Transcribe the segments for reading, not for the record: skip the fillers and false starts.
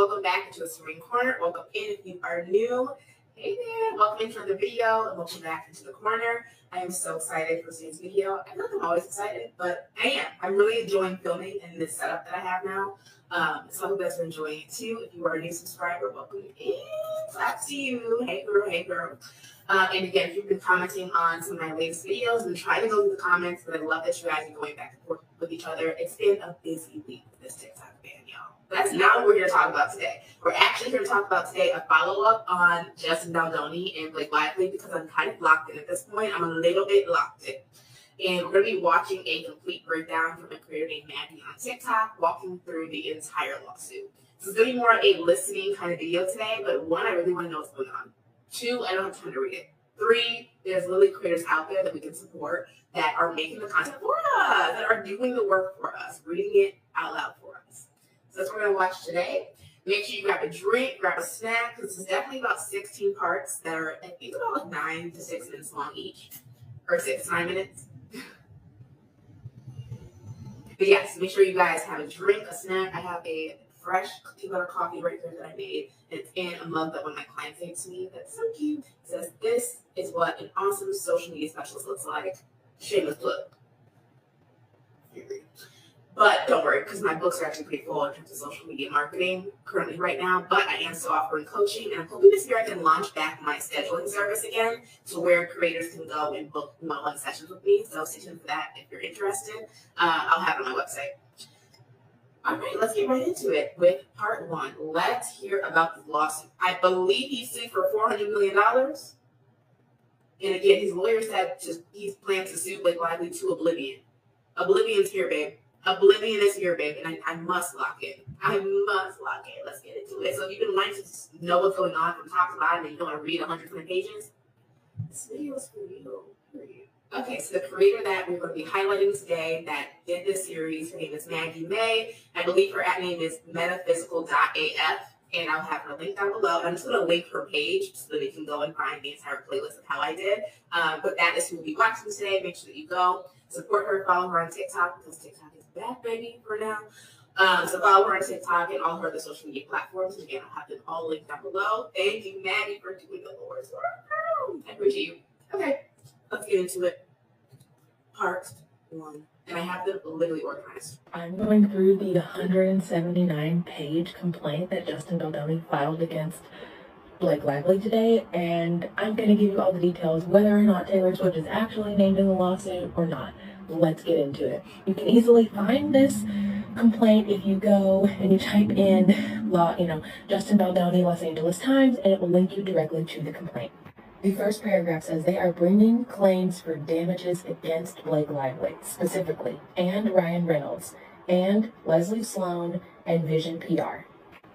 welcome back into a Serene Corner. Welcome in if you are new. Hey there, welcome into the video and welcome back into the corner. I am so excited for today's video. I feel like I'm always excited, but I am. I'm really enjoying filming in this setup that I have now. So I hope you guys are enjoying it too. If you are a new subscriber, welcome in. Glad to see you. Hey girl, hey girl. And again, if you've been commenting on some of my latest videos, and trying to go through the comments, but I love that you guys are going back and forth with each other. It's been a busy week with this TikTok ban, y'all. But that's not what we're here to talk about today. We're actually here to talk about today a follow-up on Justin Baldoni and Blake Lively, because I'm kind of locked in at this point. I'm a little bit locked in. And we're going to be watching a complete breakdown from a creator named Maggie on TikTok, walking through the entire lawsuit. So it's going to be more a listening kind of video today, but one, I really want to know what's going on. Two, I don't have time to read it. Three, there's literally creators out there that we can support that are making the content for us, that are doing the work for us, reading it out loud for us. So that's what we're going to watch today. Make sure you grab a drink, grab a snack, because it's definitely about 16 parts that are, I think, about like 9 to 6 minutes long each, or 6 to 9 minutes. But yes, make sure you guys have a drink, a snack. I have a fresh tea-butter coffee right here that I made. It's in a mug that one of my clients gave to me. That's so cute. It says, "This is what an awesome social media specialist looks like." Shameless plug. But don't worry, because my books are actually pretty full in terms of social media marketing currently right now. But I am still offering coaching, and I'm hoping this year I can launch back my scheduling service again to where creators can go and book one-on-one sessions with me. So stay tuned for that if you're interested. I'll have it on my website. All right, let's get right into it with part one. Let's hear about the lawsuit. I believe he sued for $400 million. And again, his lawyer said he's planning to sue Blake Lively to oblivion. Oblivion's here, babe. Oblivion is here, babe. And I must lock in. I must lock in. Let's get into it. So if you've been wanting to know what's going on from top to bottom and you don't want to read 120 pages, this video is for you. Okay, so the creator that we're going to be highlighting today that did this series, her name is Maggie May. I believe her at name is metaphysical.af, and I'll have her link down below. I'm just going to link her page so that you can go and find the entire playlist of how I did. But that is who we'll be watching today. Make sure that you go support her, follow her on TikTok, because TikTok is back, baby, for now. So follow her on TikTok and all her other social media platforms. And again, I'll have them all linked down below. Thank you, Maggie, for doing the Lord's work. I appreciate you. Okay. Let's get into it. Part one. And I have them literally organized. I'm going through the 179-page complaint that Justin Baldoni filed against Blake Lively today, and I'm going to give you all the details, whether or not Taylor Swift is actually named in the lawsuit or not. Let's get into it. You can easily find this complaint if you go and you type in Justin Baldoni, Los Angeles Times, and it will link you directly to the complaint. The first paragraph says they are bringing claims for damages against Blake Lively, specifically, and Ryan Reynolds, and Leslie Sloan, and Vision PR.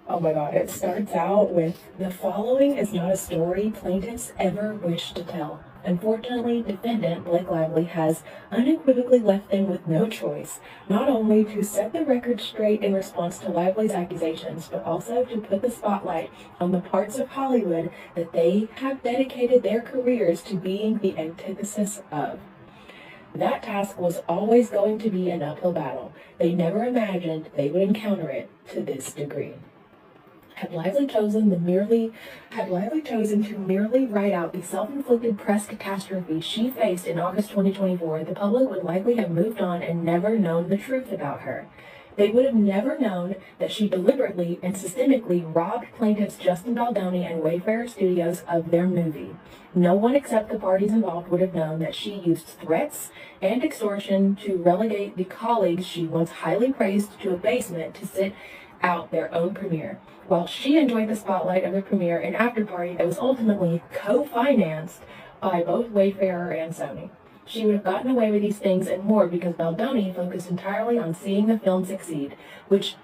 Oh my God, it starts out with, "The following is not a story plaintiffs ever wish to tell. Unfortunately, defendant Blake Lively has unequivocally left them with no choice, not only to set the record straight in response to Lively's accusations, but also to put the spotlight on the parts of Hollywood that they have dedicated their careers to being the antithesis of. That task was always going to be an uphill battle. They never imagined they would encounter it to this degree." Had Lively chosen to merely write out the self-inflicted press catastrophe she faced in August 2024, the public would likely have moved on and never known the truth about her. They would have never known that she deliberately and systemically robbed plaintiffs Justin Baldoni and Wayfarer Studios of their movie. No one except the parties involved would have known that she used threats and extortion to relegate the colleagues she once highly praised to a basement to sit out their own premiere, while she enjoyed the spotlight of the premiere and after party that was ultimately co-financed by both Wayfarer and Sony. She would have gotten away with these things and more because Baldoni focused entirely on seeing the film succeed, which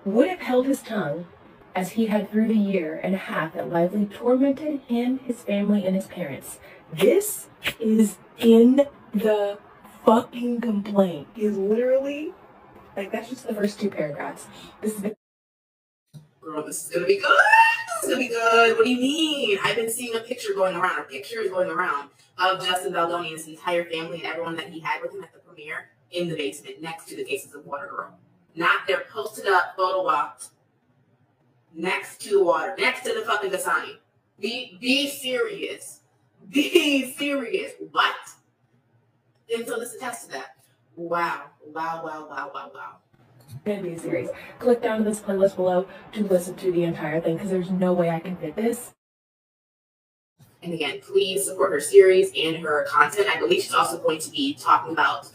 would have held his tongue as he had through the year and a half that Lively tormented him, his family, and his parents. This is in the fucking complaint. Is literally, that's just the first two paragraphs. Girl, this is going to be good. This is going to be good. What do you mean? I've been seeing pictures going around of Justin Baldoni and his entire family and everyone that he had with him at the premiere in the basement next to the cases of water, girl. Not they're posted up, photo walked. next to the water, next to the fucking Dasani. Be serious. Be serious. What? And so this attests to that. Wow. Gonna be a series. Click down to this playlist below to listen to the entire thing because there's no way I can fit this. And again, please support her series and her content. I believe she's also going to be talking about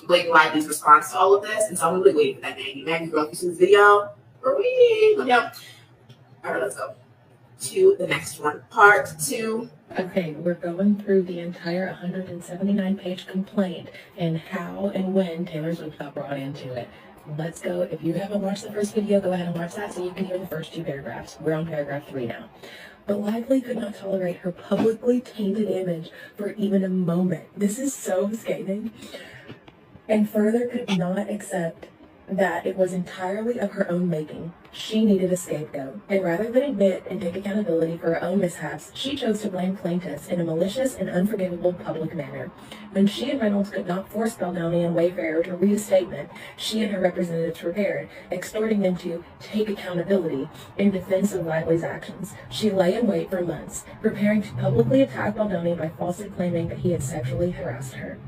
Blake Lively's response to all of this. And so I'm really waiting for that Maggie. Maggie, girl, you see this video? Let me know. All right, let's go to the next one. Part 2. Okay, we're going through the entire 179-page complaint and how and when Taylor Swift got brought into it. Let's go. If you haven't watched the first video, go ahead and watch that so you can hear the first 2 paragraphs. We're on paragraph 3 now. But Lively could not tolerate her publicly tainted image for even a moment. This is so scathing. And further could not accept that it was entirely of her own making. She needed a scapegoat, and rather than admit and take accountability for her own mishaps, she chose to blame plaintiffs in a malicious and unforgivable public manner. When she and Reynolds could not force Baldoni and Wayfarer to read a statement, she and her representatives prepared, extorting them to take accountability in defense of Lively's actions. She lay in wait for months, preparing to publicly attack Baldoni by falsely claiming that he had sexually harassed her.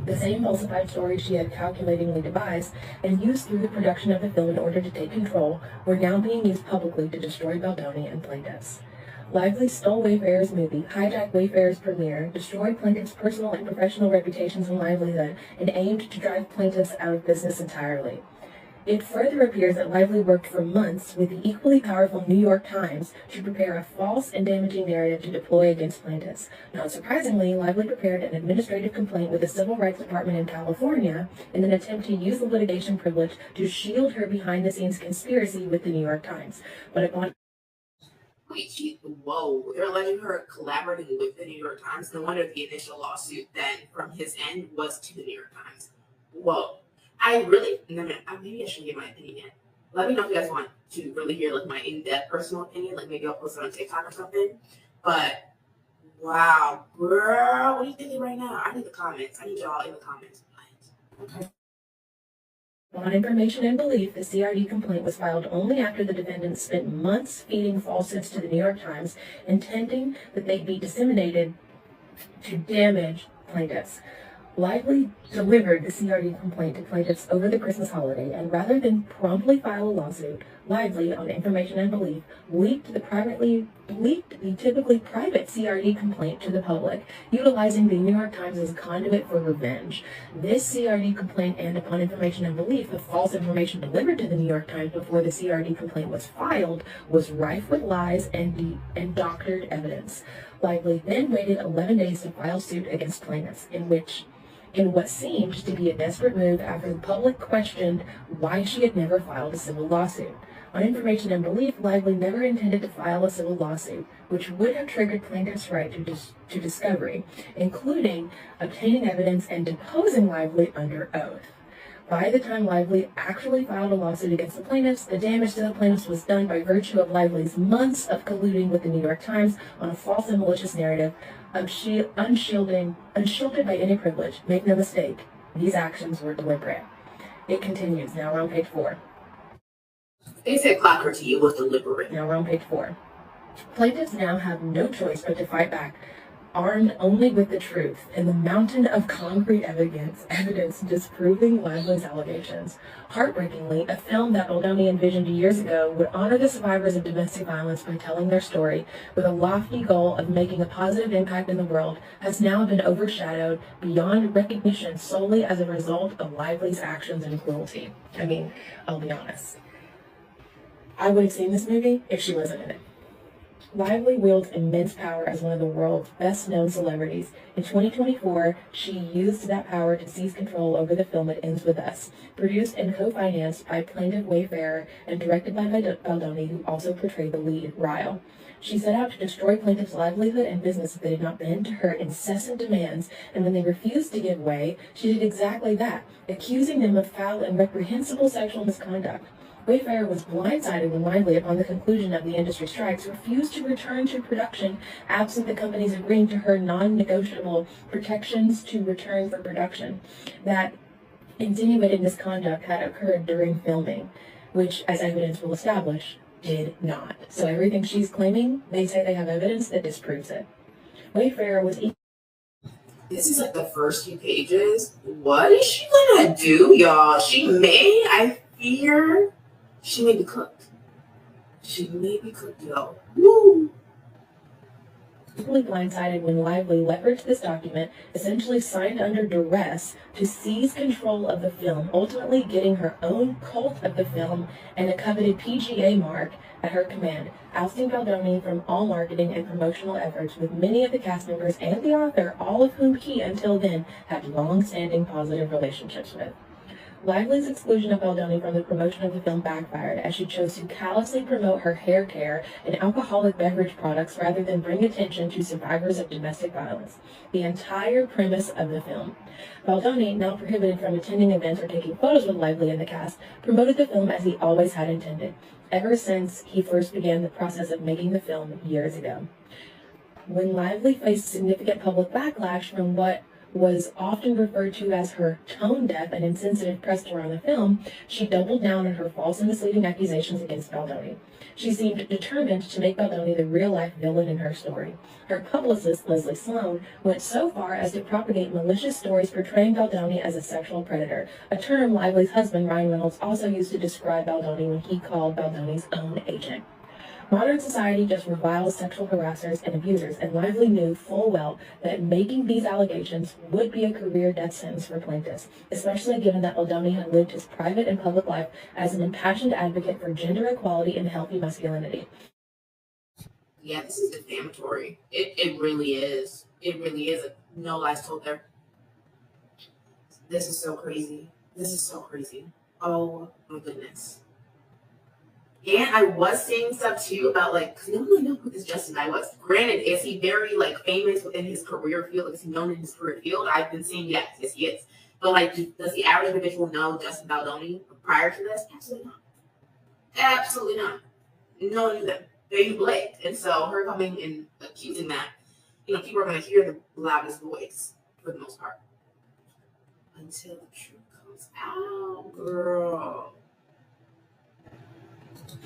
The same falsified story she had calculatingly devised and used through the production of the film in order to take control were now being used publicly to destroy Baldoni and plaintiffs. Lively stole Wayfarer's movie, hijacked Wayfarer's premiere, destroyed plaintiffs' personal and professional reputations and livelihood, and aimed to drive plaintiffs out of business entirely. It further appears that Lively worked for months with the equally powerful New York Times to prepare a false and damaging narrative to deploy against plaintiffs. Not surprisingly, Lively prepared an administrative complaint with the Civil Rights Department in California in an attempt to use the litigation privilege to shield her behind-the-scenes conspiracy with the New York Times. But upon Whoa, they're alleging her collaborating with the New York Times. No wonder the initial lawsuit then from his end was to the New York Times. Whoa. Maybe I should give my opinion yet. Let me know if you guys want to really hear like my in-depth personal opinion. Like maybe I'll post it on TikTok or something. But wow, girl, what are you thinking right now? I need the comments. I need y'all in the comments. Okay. On information and belief, the CRD complaint was filed only after the defendants spent months feeding falsehoods to the New York Times, intending that they be disseminated to damage plaintiffs. Lively delivered the CRD complaint to plaintiffs over the Christmas holiday, and rather than promptly file a lawsuit, Lively, on information and belief, leaked the typically private CRD complaint to the public, utilizing the New York Times as a conduit for revenge. This CRD complaint, and upon information and belief, the false information delivered to the New York Times before the CRD complaint was filed, was rife with lies and doctored evidence. Lively then waited 11 days to file suit against plaintiffs, in what seemed to be a desperate move after the public questioned why she had never filed a civil lawsuit. On information and belief, Lively never intended to file a civil lawsuit, which would have triggered plaintiffs' right to discovery, including obtaining evidence and deposing Lively under oath. By the time Lively actually filed a lawsuit against the plaintiffs, the damage to the plaintiffs was done by virtue of Lively's months of colluding with the New York Times on a false and malicious narrative, unshielded by any privilege. Make no mistake, these actions were deliberate. It continues. Now we're on page 4. They said clock her to you was deliberate. Now we're on page 4. Plaintiffs now have no choice but to fight back, armed only with the truth and the mountain of concrete evidence disproving Lively's allegations. Heartbreakingly, a film that Baldoni envisioned years ago would honor the survivors of domestic violence by telling their story with a lofty goal of making a positive impact in the world has now been overshadowed beyond recognition solely as a result of Lively's actions and cruelty. I mean, I'll be honest. I would have seen this movie if she wasn't in it. Lively wields immense power as one of the world's best-known celebrities. In 2024, she used that power to seize control over the film It Ends With Us, produced and co-financed by plaintiff Wayfarer and directed by Baldoni, who also portrayed the lead, Ryle. She set out to destroy plaintiffs' livelihood and business if they did not bend to her incessant demands, and when they refused to give way, she did exactly that, accusing them of foul and reprehensible sexual misconduct. Wayfarer was blindsided when Lively, upon the conclusion of the industry strikes, refused to return to production absent the company's agreeing to her non-negotiable protections to return for production. That insinuated misconduct had occurred during filming, which, as evidence will establish, did not. So everything she's claiming, they say they have evidence that disproves it. Wayfarer was This is like the first few pages. What is she gonna do, y'all? I fear she may be cooked. She may be cooked, y'all. Woo! equally blindsided when Lively leveraged this document, essentially signed under duress to seize control of the film, ultimately getting her own cult of the film and a coveted PGA mark at her command, ousting Baldoni from all marketing and promotional efforts with many of the cast members and the author, all of whom he until then had long-standing positive relationships with. Lively's exclusion of Baldoni from the promotion of the film backfired, as she chose to callously promote her hair care and alcoholic beverage products rather than bring attention to survivors of domestic violence, the entire premise of the film. Baldoni, now prohibited from attending events or taking photos with Lively and the cast, promoted the film as he always had intended, ever since he first began the process of making the film years ago. When Lively faced significant public backlash from what was often referred to as her tone-deaf and insensitive press around the film, she doubled down on her false and misleading accusations against Baldoni. She seemed determined to make Baldoni the real-life villain in her story. Her publicist, Leslie Sloan, went so far as to propagate malicious stories portraying Baldoni as a sexual predator, a term Lively's husband, Ryan Reynolds, also used to describe Baldoni when he called Baldoni's own agent. Modern society just reviles sexual harassers and abusers, and Lively knew full well that making these allegations would be a career death sentence for plaintiffs, especially given that Baldoni had lived his private and public life as an impassioned advocate for gender equality and healthy masculinity. Yeah, this is defamatory. It really is. It really is. No lies told there. This is so crazy. This is so crazy. Oh my goodness. And I was seeing stuff too about because no one really knew who this Justin guy was. Granted, is he very famous within his career field? Is he known in his career field? I've been seeing yes he is. But does the average individual know Justin Baldoni prior to this? Absolutely not. Absolutely not. No one knew them. They knew Blake, and so her coming and accusing that, people are going to hear the loudest voice for the most part until the truth comes out, girl.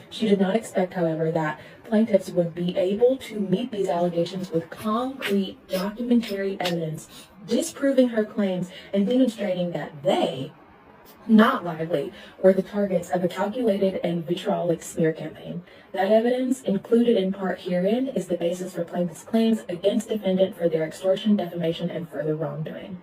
She did not expect, however, that plaintiffs would be able to meet these allegations with concrete documentary evidence, disproving her claims and demonstrating that they, not Lively, were the targets of a calculated and vitriolic smear campaign. That evidence, included in part herein, is the basis for plaintiffs' claims against defendant for their extortion, defamation, and further wrongdoing.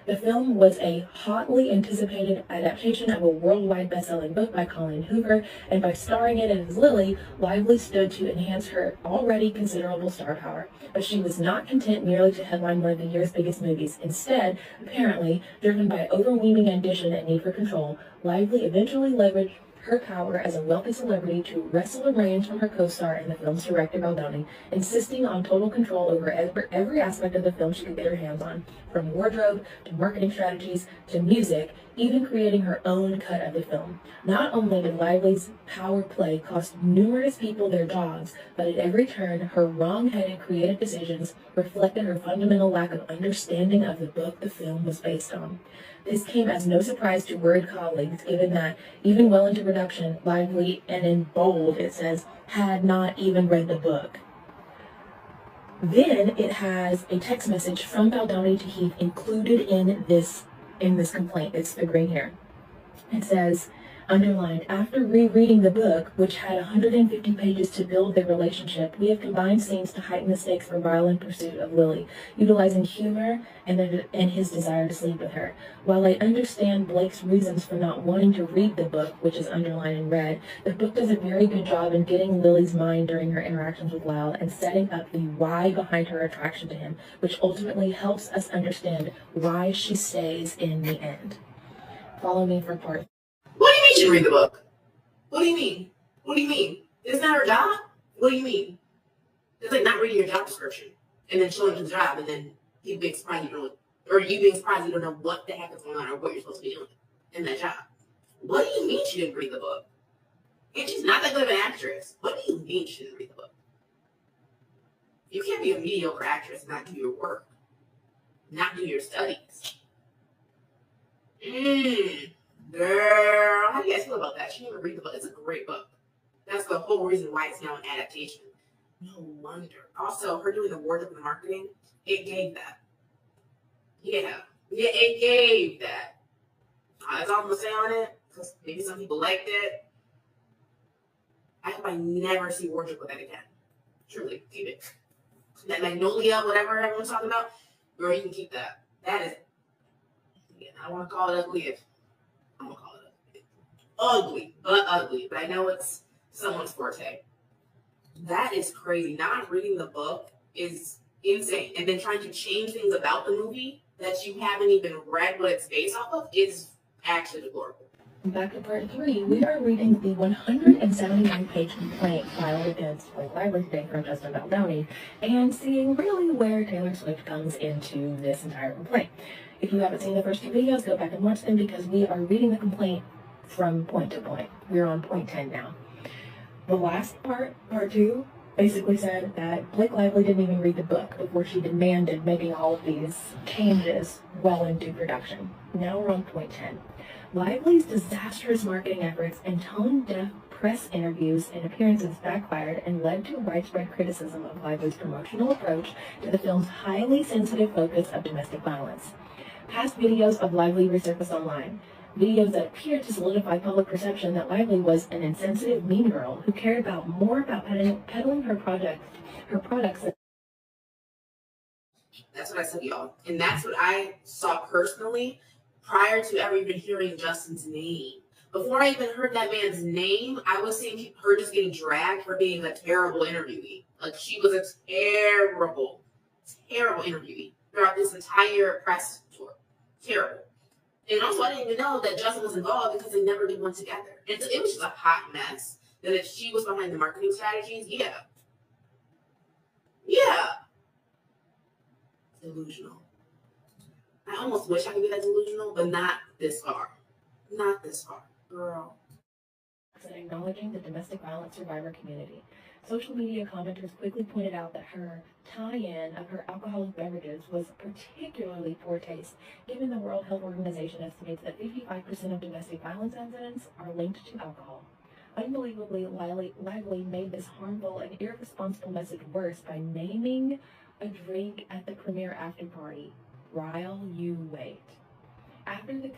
The film was a hotly anticipated adaptation of a worldwide best-selling book by Colleen Hoover, and by starring in it as Lily, Lively stood to enhance her already considerable star power. But she was not content merely to headline one of the year's biggest movies. Instead, apparently, driven by overweening ambition and need for control, Lively eventually leveraged her power as a wealthy celebrity to wrestle the reins from her co-star and the film's director Baldoni, insisting on total control over every aspect of the film she could get her hands on, from wardrobe to marketing strategies to music, even creating her own cut of the film. Not only did Lively's power play cost numerous people their jobs, but at every turn, her wrong-headed creative decisions reflected her fundamental lack of understanding of the book the film was based on. This came as no surprise to worried colleagues, given that, even well into production, Lively, and in bold it says, had not even read the book. Then it has a text message from Baldoni to Heath included in this complaint. It's the green here. It says, underlined, after rereading the book, which had 150 pages to build their relationship, we have combined scenes to heighten the stakes for violent pursuit of Lily, utilizing humor and his desire to sleep with her. While I understand Blake's reasons for not wanting to read the book, which is underlined in red, the book does a very good job in getting Lily's mind during her interactions with Lyle and setting up the why behind her attraction to him, which ultimately helps us understand why she stays in the end. Follow me for part. What do you mean she read the book? What do you mean? What do you mean? Isn't that her job? What do you mean? It's like not reading your job description and then showing the job and then you being surprised you don't know what the heck is going on or what you're supposed to be doing in that job. What do you mean she didn't read the book? And she's not that good of an actress. What do you mean she didn't read the book? You can't be a mediocre actress and not do your work. Not do your studies. Girl, how do you guys feel about that? She didn't even read the book. It's a great book. That's the whole reason why it's now an adaptation. No wonder. Also, her doing the wardrobe and the marketing, it gave that. Yeah. Yeah, it gave that. That's all I'm going to say on it, because maybe some people liked it. I hope I never see wardrobe with that again. Truly, keep it. That magnolia, whatever everyone's talking about, girl, you can keep that. That is, yeah, I don't want to call it ugly. I'm going to call it ugly. Ugly. But I know it's someone's forte. That is crazy. Not reading the book is insane. And then trying to change things about the movie that you haven't even read what it's based off of is actually deplorable. Back to part 3, we are reading the 179-page complaint filed against Blake Lively today from Justin Baldoni and seeing really where Taylor Swift comes into this entire complaint. If you haven't seen the first 2 videos, go back and watch them because we are reading the complaint from point to point. We're on point 10 now. The last part 2, basically said that Blake Lively didn't even read the book before she demanded making all of these changes well into production. Now we're on point 10. Lively's disastrous marketing efforts and tone-deaf press interviews and appearances backfired and led to widespread criticism of Lively's promotional approach to the film's highly sensitive focus of domestic violence. Past videos of Lively resurfaced online. Videos that appeared to solidify public perception that Lively was an insensitive mean girl who cared more about peddling her products. That's what I said, y'all. And that's what I saw personally prior to ever even hearing Justin's name. Before I even heard that man's name, I was seeing her just getting dragged for being a terrible interviewee. Like, she was a terrible interviewee throughout this entire press tour. Terrible. And also, I didn't even know that Justin was involved because they never did one together. And so it was just a hot mess. That if she was behind the marketing strategies, yeah. Delusional. I almost wish I could be that delusional, but not this far. Not this far. Girl. Acknowledging the domestic violence survivor community. Social media commenters quickly pointed out that her tie-in of her alcoholic beverages was particularly poor taste, given the World Health Organization estimates that 55% of domestic violence incidents are linked to alcohol. Unbelievably, Lively made this harmful and irresponsible message worse by naming a drink at the premiere after party. While you wait. After the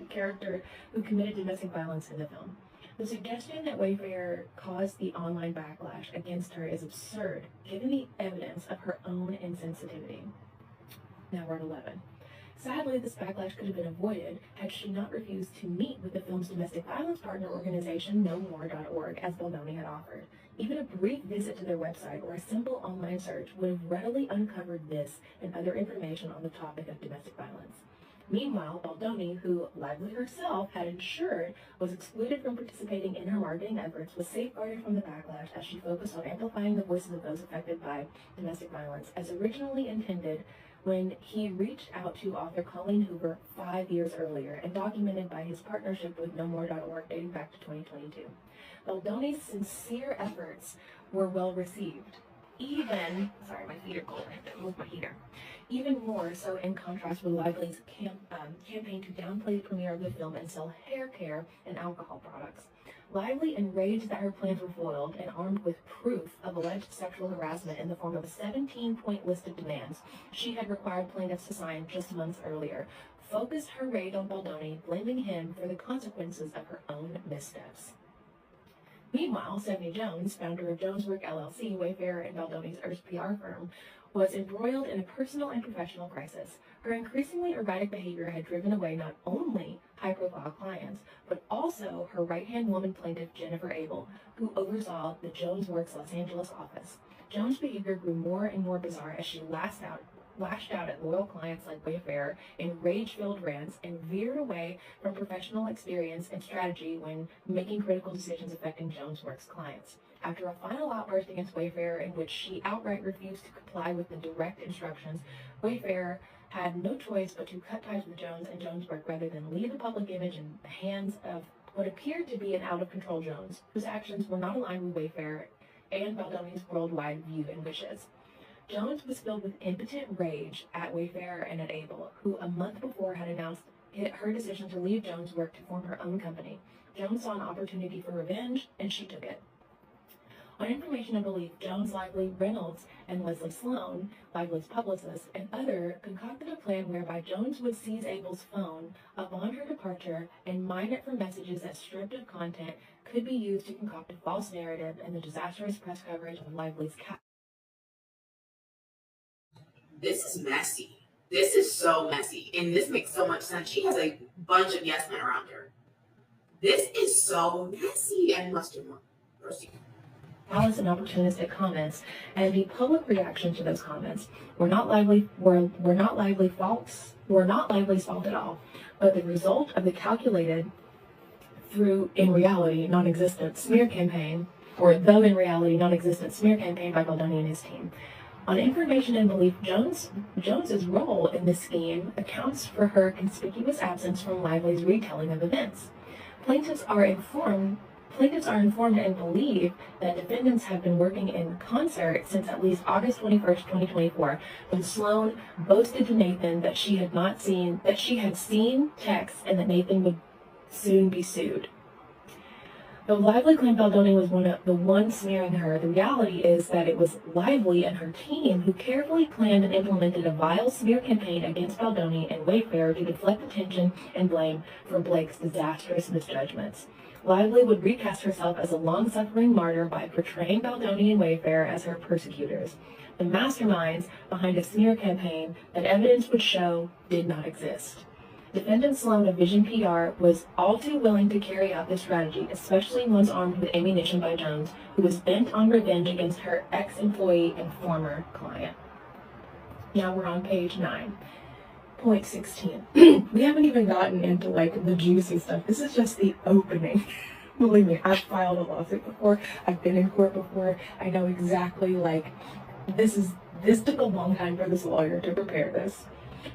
character who committed domestic violence in the film. The suggestion that Wayfair caused the online backlash against her is absurd, given the evidence of her own insensitivity. Now we're at 11. Sadly, this backlash could have been avoided had she not refused to meet with the film's domestic violence partner organization, nomore.org, as Baldoni had offered. Even a brief visit to their website or a simple online search would have readily uncovered this and other information on the topic of domestic violence. Meanwhile, Baldoni, who Lively herself had ensured was excluded from participating in her marketing efforts, was safeguarded from the backlash as she focused on amplifying the voices of those affected by domestic violence, as originally intended when he reached out to author Colleen Hoover 5 years earlier and documented by his partnership with nomore.org dating back to 2022. Baldoni's sincere efforts were well received. Even more so in contrast with Lively's campaign to downplay the premiere of the film and sell hair care and alcohol products. Lively, enraged that her plans were foiled and armed with proof of alleged sexual harassment in the form of a 17-point list of demands she had required plaintiffs to sign just months earlier, focused her raid on Baldoni, blaming him for the consequences of her own missteps. Meanwhile, Stephanie Jones, founder of Jones Work LLC, Wayfair and Baldoni's Earth PR firm, was embroiled in a personal and professional crisis. Her increasingly erratic behavior had driven away not only high-profile clients, but also her right-hand woman plaintiff, Jennifer Abel, who oversaw the Jones Works Los Angeles office. Jones' behavior grew more and more bizarre as she lashed out at loyal clients like Wayfair in rage-filled rants and veered away from professional experience and strategy when making critical decisions affecting Jones Works clients. After a final outburst against Wayfair in which she outright refused to comply with the direct instructions, Wayfair had no choice but to cut ties with Jones and Jones Work rather than leave the public image in the hands of what appeared to be an out-of-control Jones, whose actions were not aligned with Wayfair and Baldoni's worldwide view and wishes. Jones was filled with impotent rage at Wayfair and at Abel, who a month before had announced her decision to leave Jones Work to form her own company. Jones saw an opportunity for revenge, and she took it. On information and belief, Jones, Lively, Reynolds, and Leslie Sloan, Lively's publicist, and other concocted a plan whereby Jones would seize Abel's phone upon her departure and mine it for messages that, stripped of content, could be used to concoct a false narrative in the disastrous press coverage of Lively's capture. This is messy. This is so messy. And this makes so much sense. She has a bunch of yes men around her. This is so messy. I must do more. Proceed. Malice and opportunistic comments, and the public reaction to those comments were not Lively's fault at all, but the result of the calculated, though in reality non-existent smear campaign by Baldoni and his team. On information and belief, Jones's role in this scheme accounts for her conspicuous absence from Lively's retelling of events. Plaintiffs are informed and believe that defendants have been working in concert since at least August 21st, 2024, when Sloan boasted to Nathan that she had seen texts and that Nathan would soon be sued. Though Lively claimed Baldoni was the one smearing her, the reality is that it was Lively and her team who carefully planned and implemented a vile smear campaign against Baldoni and Wayfair to deflect attention and blame for Blake's disastrous misjudgments. Lively would recast herself as a long-suffering martyr by portraying Baldoni and Wayfair as her persecutors, the masterminds behind a smear campaign that evidence would show did not exist. Defendant Sloan of Vision PR was all too willing to carry out this strategy, especially once armed with ammunition by Jones, who was bent on revenge against her ex-employee and former client. Now we're on page 9. Point 16. We haven't even gotten into the juicy stuff. This is just the opening. Believe me, I've filed a lawsuit before. I've been in court before. I know exactly this took a long time for this lawyer to prepare this.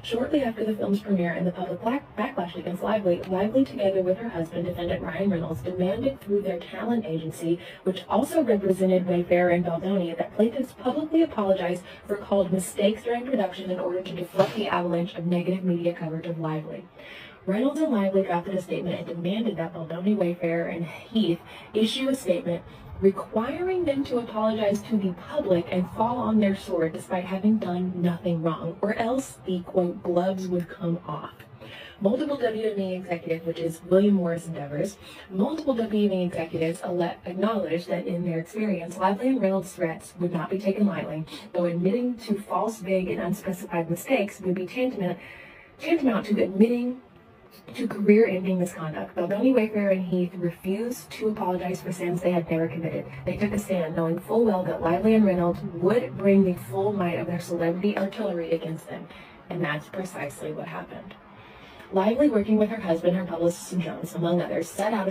Shortly after the film's premiere and the public backlash against Lively, together with her husband, defendant Ryan Reynolds, demanded through their talent agency, which also represented Wayfair and Baldoni, that plaintiffs publicly apologize for called mistakes during production in order to deflect the avalanche of negative media coverage of Lively. Reynolds and Lively drafted a statement and demanded that Baldoni, Wayfair, and Heath issue a statement requiring them to apologize to the public and fall on their sword despite having done nothing wrong, or else the, quote, gloves would come off. Multiple WME executives, which is William Morris Endeavors, acknowledged that in their experience, Lively and Reynolds' threats would not be taken lightly, though admitting to false, vague, and unspecified mistakes would be tantamount to admitting to career-ending misconduct. Baldoni, Wayfair, and Heath refused to apologize for sins they had never committed. They took a stand, knowing full well that Lively and Reynolds would bring the full might of their celebrity artillery against them, and that's precisely what happened. Lively, working with her husband, her publicist, and Jones, among others, set out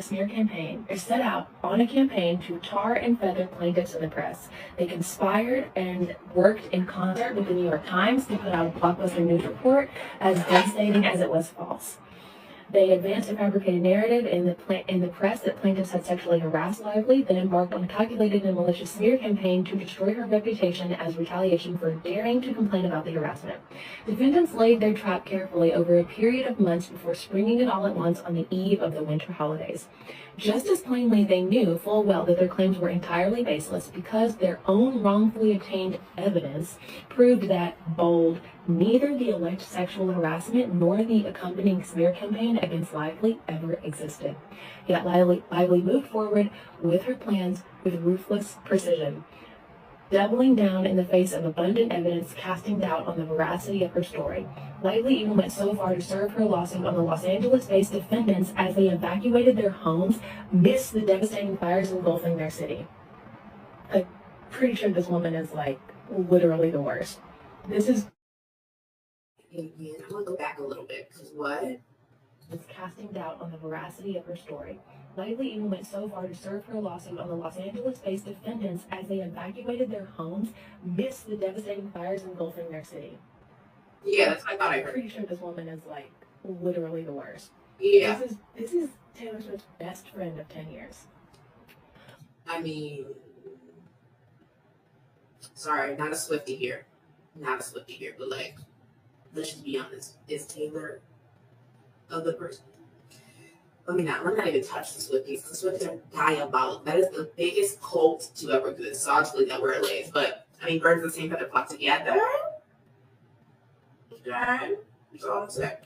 on a campaign to tar and feather plaintiffs in the press. They conspired and worked in concert with the New York Times to put out a blockbuster news report as devastating as it was false. They advanced a fabricated narrative in the press that plaintiffs had sexually harassed Lively, then embarked on a calculated and malicious smear campaign to destroy her reputation as retaliation for daring to complain about the harassment. Defendants laid their trap carefully over a period of months before springing it all at once on the eve of the winter holidays. Just as plainly, they knew full well that their claims were entirely baseless because their own wrongfully obtained evidence proved that, bold, neither the alleged sexual harassment nor the accompanying smear campaign against Lively ever existed. Yet Lively moved forward with her plans with ruthless precision, doubling down in the face of abundant evidence, casting doubt on the veracity of her story. Lively even went so far to serve her lawsuit on the Los Angeles-based defendants as they evacuated their homes amidst the devastating fires engulfing their city. I'm pretty sure this woman is literally the worst. This is... Again, I'm going to go back a little bit, because what? It's casting doubt on the veracity of her story. Lively even went so far to serve her lawsuit on the Los Angeles-based defendants as they evacuated their homes amidst the devastating fires engulfing their city. Yeah, that's what I thought I heard. I'm pretty sure this woman is literally the worst. Yeah. This is Taylor Swift's best friend of 10 years. I mean, sorry, not a Swiftie here, but let's just be honest. Is Taylor a good person? let me not even touch the Swifties. The Swifties are diabolical. That is the biggest cult to ever exist. So I'll just leave that where it lays. But birds of the same feather flock together. Okay. That's all I'm saying.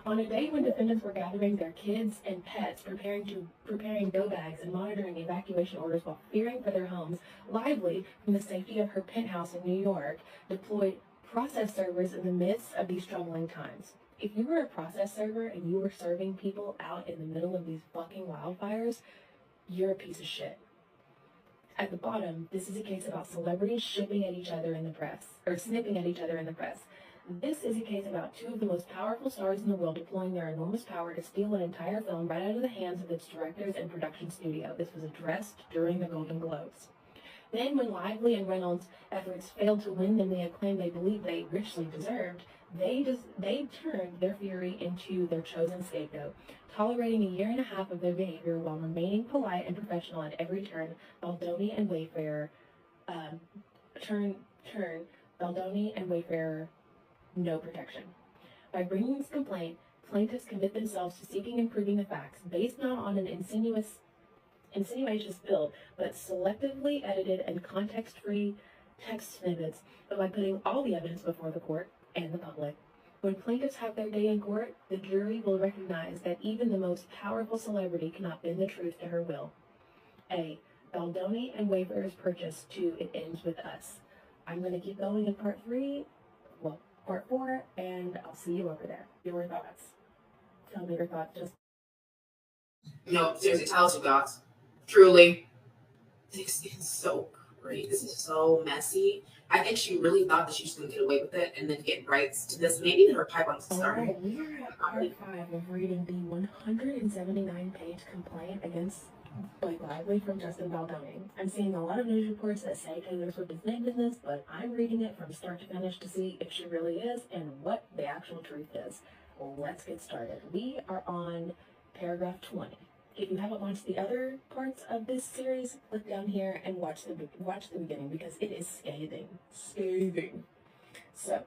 On a day when defendants were gathering their kids and pets, preparing go bags and monitoring evacuation orders while fearing for their homes, Lively, from the safety of her penthouse in New York, deployed process servers in the midst of these troubling times. If you were a process server and you were serving people out in the middle of these fucking wildfires, you're a piece of shit. At the bottom, this is a case about celebrities shipping at each other in the press, or snipping at each other in the press. This is a case about two of the most powerful stars in the world deploying their enormous power to steal an entire film right out of the hands of its directors and production studio. This was addressed during the Golden Globes. Then, when Lively and Reynolds' efforts failed to win them the acclaim they believed they richly deserved, they turned their fury into their chosen scapegoat, tolerating a year and a half of their behavior while remaining polite and professional at every turn. Baldoni and Wayfarer no protection. By bringing this complaint, plaintiffs commit themselves to seeking and proving the facts based not on an insinuations built, but selectively edited and context-free text snippets, but by putting all the evidence before the court and the public. When plaintiffs have their day in court, the jury will recognize that even the most powerful celebrity cannot bend the truth to her will. A. Baldoni and Wayfarer's purchase to It Ends With Us. I'm going to keep going in part 4, and I'll see you over there. Your thoughts. Tell me your thoughts. No, seriously, tell us your thoughts. Truly. This is so great. This is so messy. I think she really thought that she was going to get away with it and then get rights to this. Maybe her pipeline started. All right, we are at part 5 of reading the 179-page complaint against Blake Lively from Justin Baldoni. I'm seeing a lot of news reports that say Taylor Swift is in business, but I'm reading it from start to finish to see if she really is and what the actual truth is. Well, let's get started. We are on paragraph 20. If you haven't watched the other parts of this series, click down here and watch the beginning because it is scathing. Scathing. So,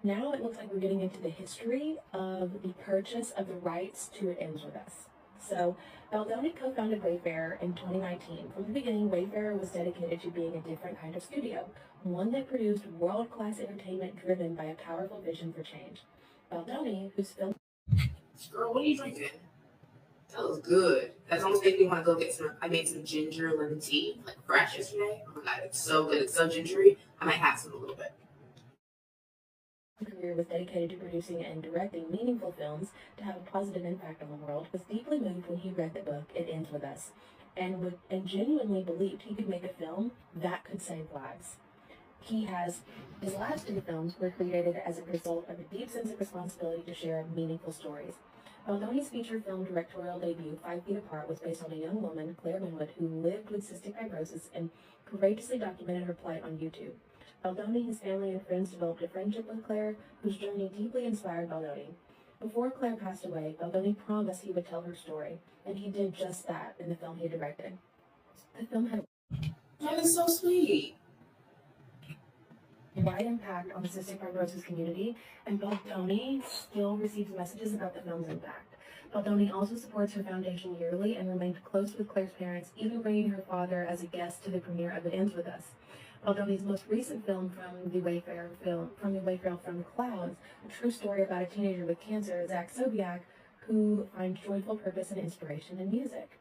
now it looks like we're getting into the history of the purchase of the rights to It Ends With Us. So, Baldoni co-founded Wayfarer in 2019. From the beginning, Wayfarer was dedicated to being a different kind of studio, one that produced world-class entertainment driven by a powerful vision for change. Baldoni, whose film... Girl, what are you drinking? That was good. That's almost making me want to go get some. I made some ginger lemon tea, like fresh yesterday. Oh my god, it's so good. It's so gingery. I might have some a little bit. Career was dedicated to producing and directing meaningful films to have a positive impact on the world, was deeply moved when he read the book It Ends With Us, and genuinely believed he could make a film that could save lives. His last 2 films were created as a result of a deep sense of responsibility to share meaningful stories. Baldoni's feature film directorial debut, 5 Feet Apart, was based on a young woman, Claire Winwood, who lived with cystic fibrosis and courageously documented her plight on YouTube. Baldoni, his family, and friends developed a friendship with Claire, whose journey deeply inspired Baldoni. Before Claire passed away, Baldoni promised he would tell her story, and he did just that in the film he directed. The film had That is so sweet. a wide impact on the cystic fibrosis community, and Baldoni still receives messages about the film's impact. Baldoni also supports her foundation yearly and remained close with Claire's parents, even bringing her father as a guest to the premiere of It Ends With Us. Baldoni's most recent film from the Wayfarer film Clouds, a true story about a teenager with cancer, Zach Sobiak, who finds joyful purpose and inspiration in music.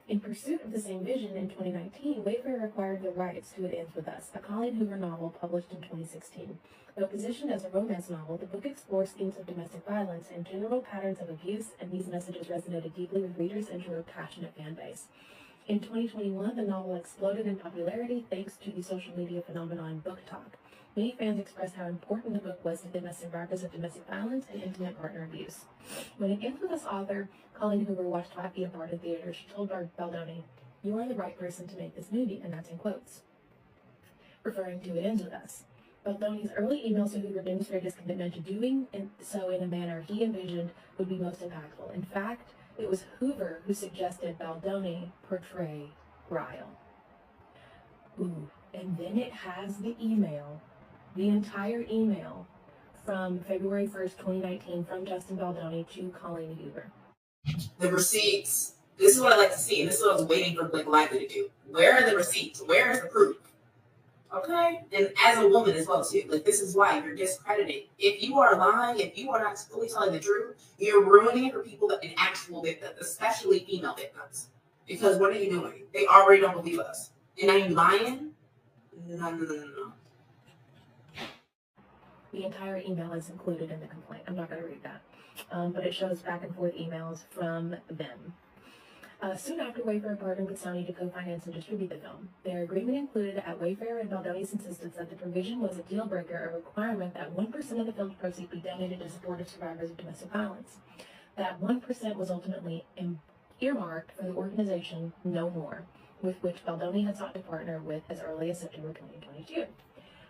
In pursuit of the same vision, in 2019, Wayfarer acquired the rights to It Ends With Us, a Colleen Hoover novel published in 2016. Though positioned as a romance novel, the book explores themes of domestic violence and general patterns of abuse, and these messages resonated deeply with readers and drew a passionate fan base. In 2021, the novel exploded in popularity thanks to the social media phenomenon BookTok. Many fans expressed how important the book was to the survivors of domestic violence and intimate partner abuse. When It Ends With Us author Colleen Hoover watched 5 Feet Apart in theater, she told Baldoni, "You are the right person to make this movie," and that's in quotes, referring to It Ends With Us. Baldoni's early emails to Hoover demonstrated his commitment to doing so in a manner he envisioned would be most impactful. In fact, it was Hoover who suggested Baldoni portray Ryle. Ooh, and then it has the email, the entire email from February 1st, 2019 from Justin Baldoni to Colleen Hoover. The receipts. This is what I like to see, and this is what I was waiting for Blake Lively to do. Where are the receipts? Where is the proof? Okay? And as a woman as well, too. Like, this is why you're discrediting. If you are lying, if you are not fully telling the truth, you're ruining it for people that an actual victim, especially female victims. Because what are you doing? They already don't believe us. And are you lying? No. The entire email is included in the complaint. I'm not going to read that. But it shows back and forth emails from them. Soon after, Wayfair partnered with Sony to co-finance and distribute the film. Their agreement included, at Wayfair and Baldoni's insistence, that the provision was a deal breaker, a requirement that 1% of the film's proceeds be donated to support of survivors of domestic violence. That 1% was ultimately earmarked for the organization No More, with which Baldoni had sought to partner with as early as September 2022.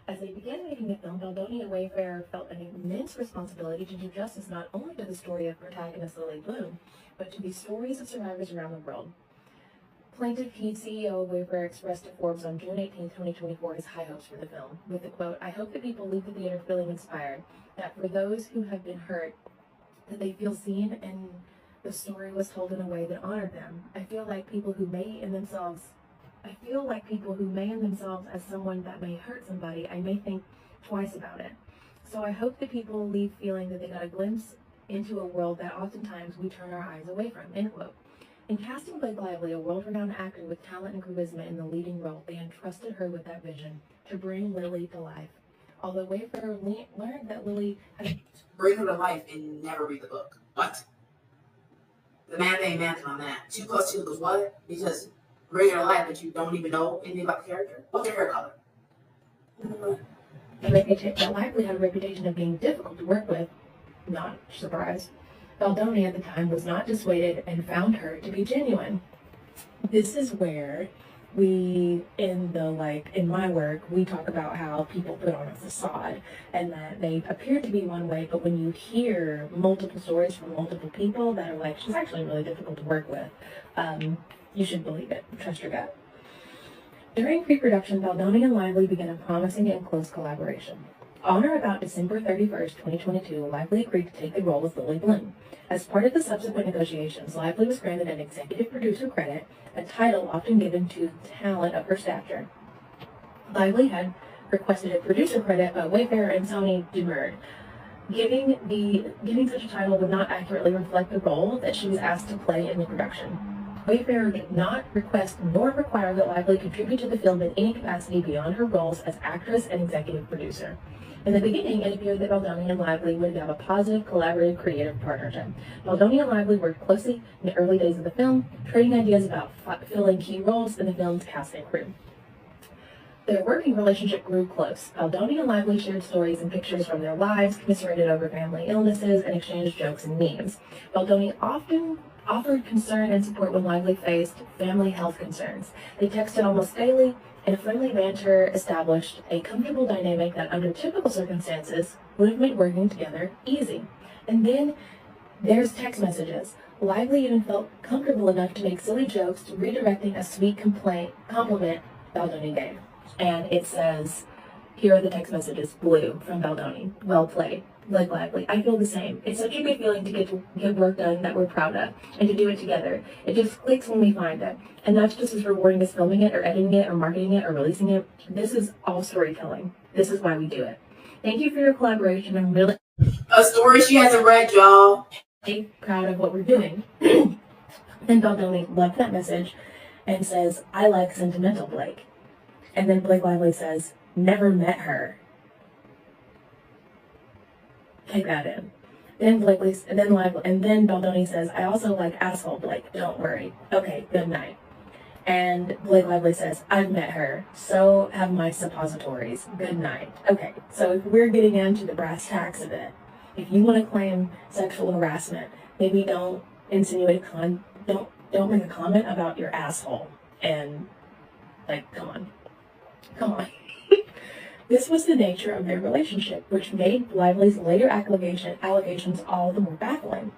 As they began making the film, Baldoni and Wayfair felt an immense responsibility to do justice not only to the story of protagonist Lily Bloom, but to the stories of survivors around the world. Plaintiff Keith, CEO of Wayfair, expressed to Forbes on June 18, 2024, his high hopes for the film, with the quote, "I hope that people leave the theater feeling inspired, that for those who have been hurt, that they feel seen and the story was told in a way that honored them. I feel like people who may in themselves as someone that may hurt somebody, I may think twice about it. So I hope that people leave feeling that they got a glimpse into a world that oftentimes we turn our eyes away from," end quote. In casting Blake Lively, a world-renowned actor with talent and charisma, in the leading role, they entrusted her with that vision to bring Lily to life. Although Wayfair learned that Lily had... Bring her to life and never read the book. What? The math ain't mathing on that. 2 + 2 = what? Because bring her to life, but you don't even know anything about the character? What's her hair color? That Lively had a reputation of being difficult to work with. Not surprised. Baldoni at the time was not dissuaded and found her to be genuine. This is where in my work, we talk about how people put on a facade and that they appear to be one way, but when you hear multiple stories from multiple people that are like, she's actually really difficult to work with, you should believe it. Trust your gut. During pre-production, Baldoni and Lively began a promising and close collaboration. On or about December 31st, 2022, Lively agreed to take the role of Lily Bloom. As part of the subsequent negotiations, Lively was granted an executive producer credit, a title often given to talent of her stature. Lively had requested a producer credit, but Wayfair and Sony demurred. Giving such a title would not accurately reflect the role that she was asked to play in the production. Wayfair did not request nor require that Lively contribute to the film in any capacity beyond her roles as actress and executive producer. In the beginning, it appeared that Baldoni and Lively would have a positive, collaborative, creative partnership. Baldoni and Lively worked closely in the early days of the film, trading ideas about filling key roles in the film's cast and crew. Their working relationship grew close. Baldoni and Lively shared stories and pictures from their lives, commiserated over family illnesses, and exchanged jokes and memes. Baldoni often offered concern and support when Lively faced family health concerns. They texted almost daily, and a friendly banter established a comfortable dynamic that, under typical circumstances, would have made working together easy. And then there's text messages. Lively even felt comfortable enough to make silly jokes, redirecting a sweet compliment Baldoni gave. And it says, here are the text messages. Blue, from Baldoni. Well played. Blake Lively. I feel the same. It's such a good feeling to get work done that we're proud of, and to do it together. It just clicks when we find it. And that's just as rewarding as filming it, or editing it, or marketing it, or releasing it. This is all storytelling. This is why we do it. Thank you for your collaboration. I'm really... A story she hasn't read, y'all. Proud of what we're doing. Then Baldoni loved that message and says, I like sentimental Blake. And then Blake Lively says, never met her. Take that in. Then Baldoni says, I also like asshole Blake. Don't worry. Okay, good night. And Blake Lively says, I've met her. So have my suppositories. Good night. Okay, so if we're getting into the brass tacks of it, if you want to claim sexual harassment, maybe don't insinuate don't make a comment about your asshole. And come on. This was the nature of their relationship, which made Lively's later allegations all the more baffling.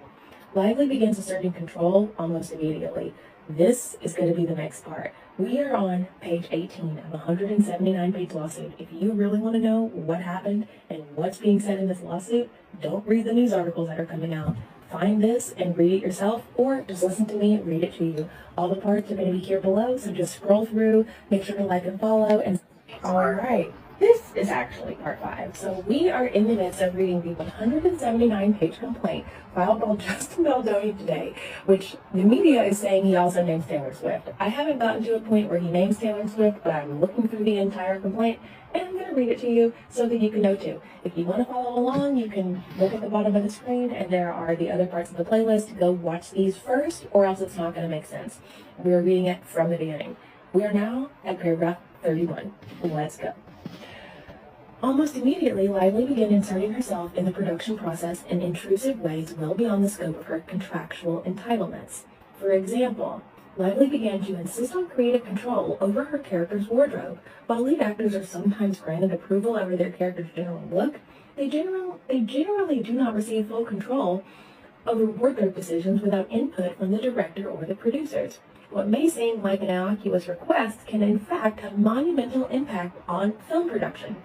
Lively begins asserting control almost immediately. This is going to be the next part. We are on page 18 of a 179-page lawsuit. If you really want to know what happened and what's being said in this lawsuit, don't read the news articles that are coming out. find this and read it yourself, or just listen to me read it to you. All the parts are going to be here below, so just scroll through, make sure to like and follow, and all right. This is actually part 5. So we are in the midst of reading the 179-page complaint filed by Justin Baldoni today, which the media is saying he also names Taylor Swift. I haven't gotten to a point where he names Taylor Swift, but I'm looking through the entire complaint, and I'm going to read it to you so that you can know too. If you want to follow along, you can look at the bottom of the screen, and there are the other parts of the playlist. Go watch these first, or else it's not going to make sense. We're reading it from the beginning. We are now at paragraph 31. Let's go. Almost immediately, Lively began inserting herself in the production process in intrusive ways well beyond the scope of her contractual entitlements. For example, Lively began to insist on creative control over her character's wardrobe. While lead actors are sometimes granted approval over their character's general look, they generally do not receive full control over wardrobe decisions without input from the director or the producers. What may seem like an innocuous request can in fact have monumental impact on film production.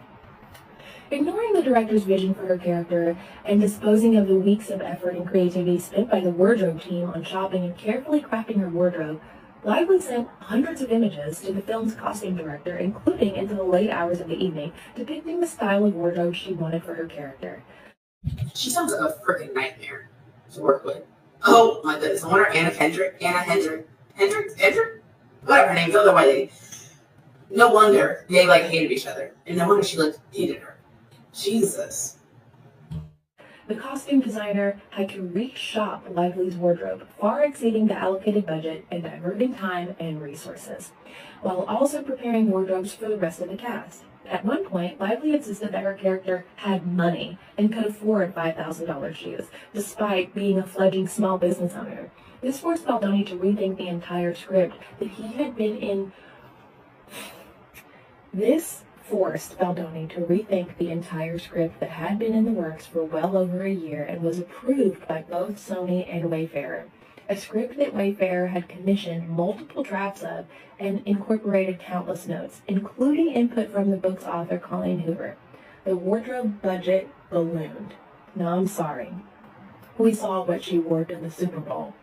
Ignoring the director's vision for her character and disposing of the weeks of effort and creativity spent by the wardrobe team on shopping and carefully crafting her wardrobe, Lively sent hundreds of images to the film's costume director, including into the late hours of the evening, depicting the style of wardrobe she wanted for her character. She sounds like a freaking nightmare to work with. Oh my goodness, I wonder Anna Hendrick, whatever her name is, the other white lady. No wonder they hated each other, and no wonder she hated her. Jesus. The costume designer had to reshop Lively's wardrobe, far exceeding the allocated budget and diverting time and resources, while also preparing wardrobes for the rest of the cast. At one point, Lively insisted that her character had money and could afford $5,000 shoes, despite being a fledgling small business owner. This forced Baldoni to rethink the entire script that he had been in. This forced Baldoni to rethink the entire script that had been in the works for well over a year and was approved by both Sony and Wayfarer. A script that Wayfarer had commissioned multiple drafts of and incorporated countless notes, including input from the book's author Colleen Hoover. The wardrobe budget ballooned. No, I'm sorry. We saw what she wore to the Super Bowl.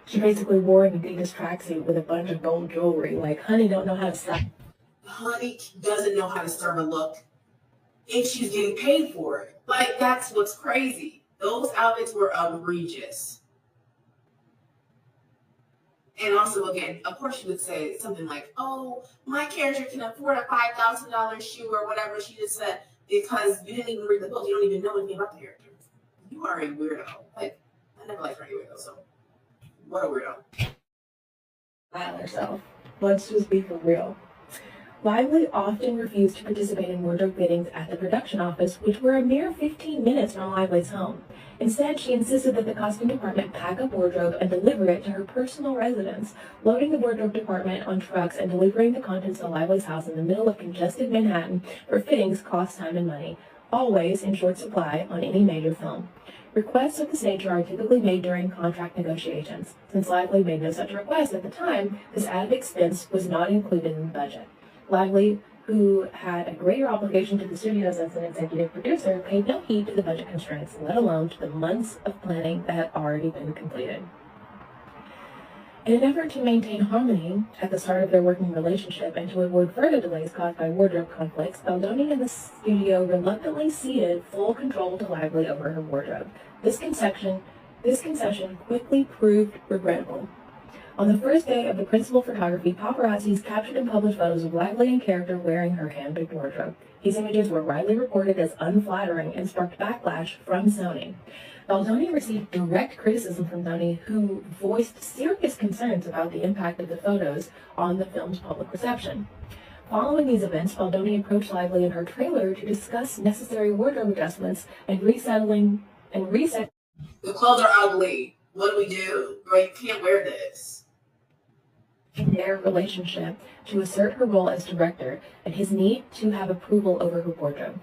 She basically wore an Adidas tracksuit with a bunch of gold jewelry. Honey don't know how to style. Honey doesn't know how to serve a look, and she's getting paid for it. That's what's crazy. Those outfits were egregious. And also, again, of course she would say something like, oh, my character can afford a $5,000 shoe or whatever she just said, because you didn't even read the book. You don't even know anything about the character. You are a weirdo. I never liked her anyway, though, so what a weirdo. Style herself. Let's just be for real. Lively often refused to participate in wardrobe fittings at the production office, which were a mere 15 minutes from Lively's home. Instead, she insisted that the costume department pack up wardrobe and deliver it to her personal residence, loading the wardrobe department on trucks and delivering the contents to Lively's house in the middle of congested Manhattan for fittings cost time and money, always in short supply on any major film. Requests of this nature are typically made during contract negotiations. Since Lively made no such request at the time, this added expense was not included in the budget. Lively, who had a greater obligation to the studios as an executive producer, paid no heed to the budget constraints, let alone to the months of planning that had already been completed. In an effort to maintain harmony at the start of their working relationship and to avoid further delays caused by wardrobe conflicts, Baldoni and the studio reluctantly ceded full control to Lively over her wardrobe. This concession quickly proved regrettable. On the first day of the principal photography, paparazzis captured and published photos of Lively in character wearing her hand-picked wardrobe. These images were widely reported as unflattering and sparked backlash from Sony. Baldoni received direct criticism from Sony, who voiced serious concerns about the impact of the photos on the film's public reception. Following these events, Baldoni approached Lively in her trailer to discuss necessary wardrobe adjustments and reset. The clothes are ugly. What do we do? Girl, you can't wear this. In their relationship, to assert her role as director and his need to have approval over her wardrobe.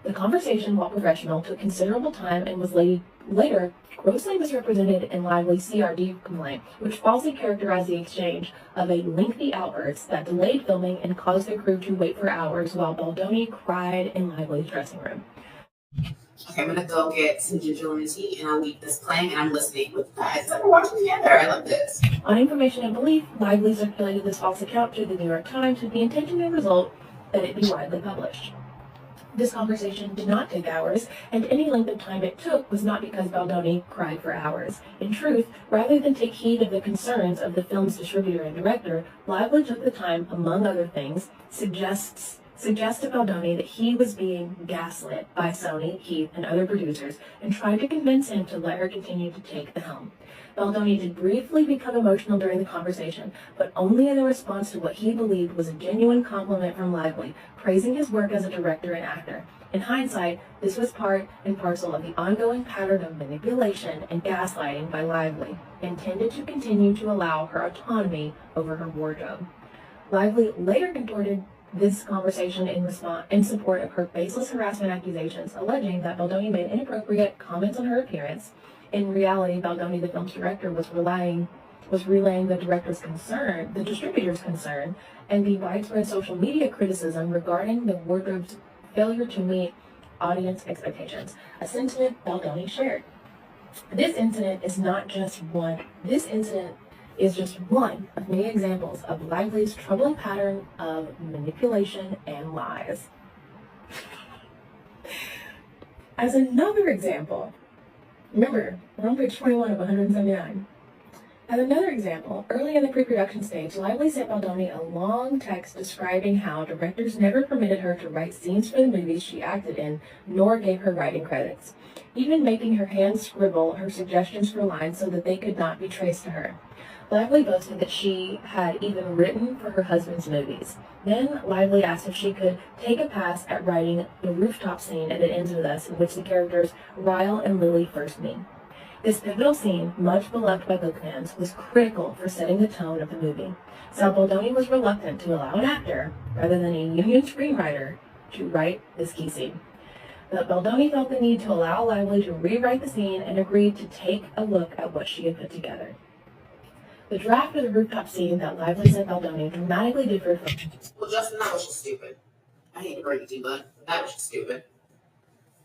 The conversation, while professional, took considerable time and was later grossly misrepresented in Lively's CRD complaint, which falsely characterized the exchange of a lengthy outburst that delayed filming and caused the crew to wait for hours while Baldoni cried in Lively's dressing room. Okay, I'm gonna go get some ginger lemon tea and I'll leave this playing and I'm listening with you guys. So we're watching together. I love this. On information and belief, Lively circulated this false account to the New York Times with the intention and result that it be widely published. This conversation did not take hours, and any length of time it took was not because Baldoni cried for hours. In truth, rather than take heed of the concerns of the film's distributor and director, Lively took the time, among other things, suggests to Baldoni that he was being gaslit by Sony, Heath, and other producers, and tried to convince him to let her continue to take the helm. Baldoni did briefly become emotional during the conversation, but only in a response to what he believed was a genuine compliment from Lively, praising his work as a director and actor. In hindsight, this was part and parcel of the ongoing pattern of manipulation and gaslighting by Lively, intended to continue to allow her autonomy over her wardrobe. Lively later contorted this conversation in support of her baseless harassment accusations, alleging that Baldoni made inappropriate comments on her appearance. In reality, Baldoni, the film's director, was relaying the distributor's concern, and the widespread social media criticism regarding the wardrobe's failure to meet audience expectations, a sentiment Baldoni shared. This incident is just one of many examples of Lively's troubling pattern of manipulation and lies. As another example, remember, we're on page 21 of 179. As another example, early in the pre-production stage, Lively sent Baldoni a long text describing how directors never permitted her to write scenes for the movies she acted in, nor gave her writing credits, even making her hand scribble her suggestions for lines so that they could not be traced to her. Lively boasted that she had even written for her husband's movies. Then Lively asked if she could take a pass at writing the rooftop scene at It Ends With Us, in which the characters Ryle and Lily first meet. This pivotal scene, much beloved by book fans, was critical for setting the tone of the movie. So Baldoni was reluctant to allow an actor, rather than a union screenwriter, to write this key scene. But Baldoni felt the need to allow Lively to rewrite the scene and agreed to take a look at what she had put together. The draft of the rooftop scene that Lively sent Baldoni dramatically differed from... Well, Justin, that was just stupid. I hate to break it to you, but that was just stupid.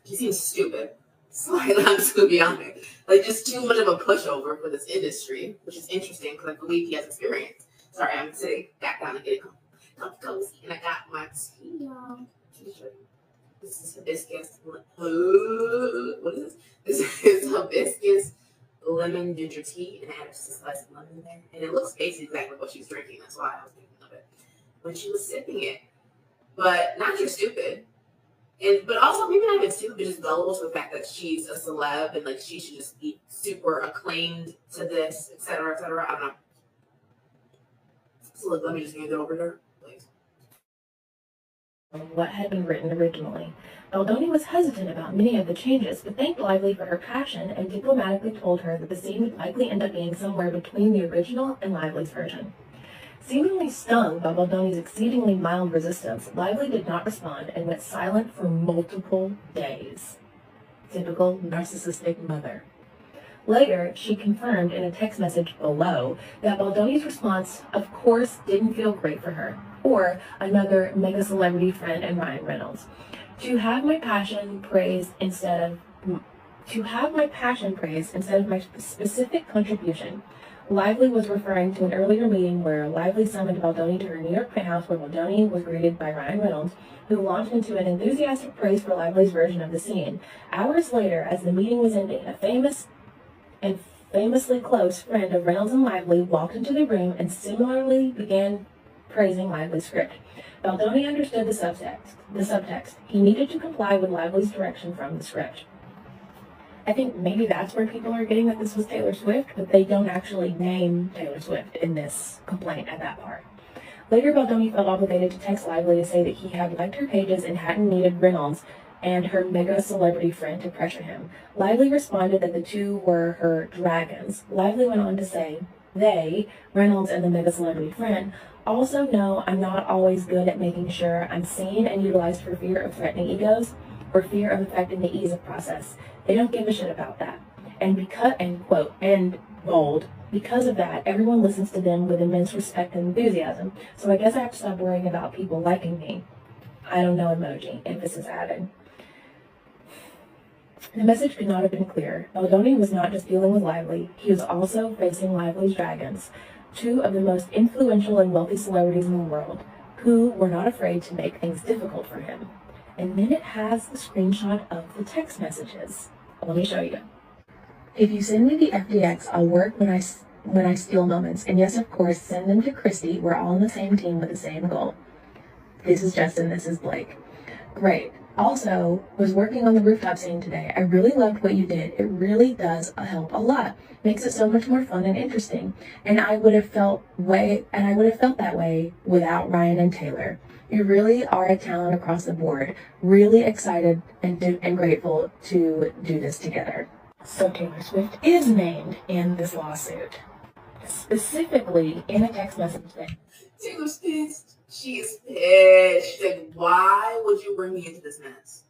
He seems stupid. So I'm just going to be honest. Like, just too much of a pushover for this industry, which is interesting because I believe he has experience. Sorry, I'm sitting back down and getting cozy. And I got my tea, y'all. This is hibiscus. What is this? This is hibiscus lemon ginger tea, and I added just a slice of lemon in there. And it looks basically exactly what she was drinking. That's why I was thinking of it when she was sipping it. But not just stupid. But also, maybe not even stupid, just gullible to the fact that she's a celeb and like she should just be super acclaimed to this, etc., etc. I don't know. So look, let me just hand it over to her, please. What had been written originally. Baldoni was hesitant about many of the changes, but thanked Lively for her passion and diplomatically told her that the scene would likely end up being somewhere between the original and Lively's version. Seemingly stung by Baldoni's exceedingly mild resistance, Lively did not respond and went silent for multiple days. Typical narcissistic mother. Later, she confirmed in a text message below that Baldoni's response, of course, didn't feel great for her, or another mega celebrity friend and Ryan Reynolds. To have my passion praised instead of my specific contribution. Lively was referring to an earlier meeting where Lively summoned Baldoni to her New York penthouse, where Baldoni was greeted by Ryan Reynolds, who launched into an enthusiastic praise for Lively's version of the scene. Hours later, as the meeting was ending, a famously close friend of Reynolds and Lively walked into the room and similarly began praising Lively's script. Baldoni understood the subtext. He needed to comply with Lively's direction from the script. I think maybe that's where people are getting that this was Taylor Swift, but they don't actually name Taylor Swift in this complaint at that part. Later, Baldoni felt obligated to text Lively to say that he had liked her pages and hadn't needed Reynolds and her mega celebrity friend to pressure him. Lively responded that the two were her dragons. Lively went on to say, they, Reynolds and the mega celebrity friend, also know I'm not always good at making sure I'm seen and utilized for fear of threatening egos or fear of affecting the ease of process. They don't give a shit about that. And because of that, everyone listens to them with immense respect and enthusiasm. So I guess I have to stop worrying about people liking me. I don't know emoji, emphasis added. The message could not have been clearer. Baldoni was not just dealing with Lively, he was also facing Lively's dragons, two of the most influential and wealthy celebrities in the world, who were not afraid to make things difficult for him. And then it has the screenshot of the text messages. Let me show you. If you send me the FDX, I'll work when I steal moments. And yes, of course, send them to Christy. We're all on the same team with the same goal. This is Justin, this is Blake. Great. Also, was working on the rooftop scene today. I really loved what you did. It really does help a lot. Makes it so much more fun and interesting. And I would have felt that way without Ryan and Taylor. You really are a talent across the board. Really excited and grateful to do this together. So Taylor Swift is named in this lawsuit. Specifically in a text message thing. Taylor's pissed. She is pissed. She's like, why would you bring me into this mess?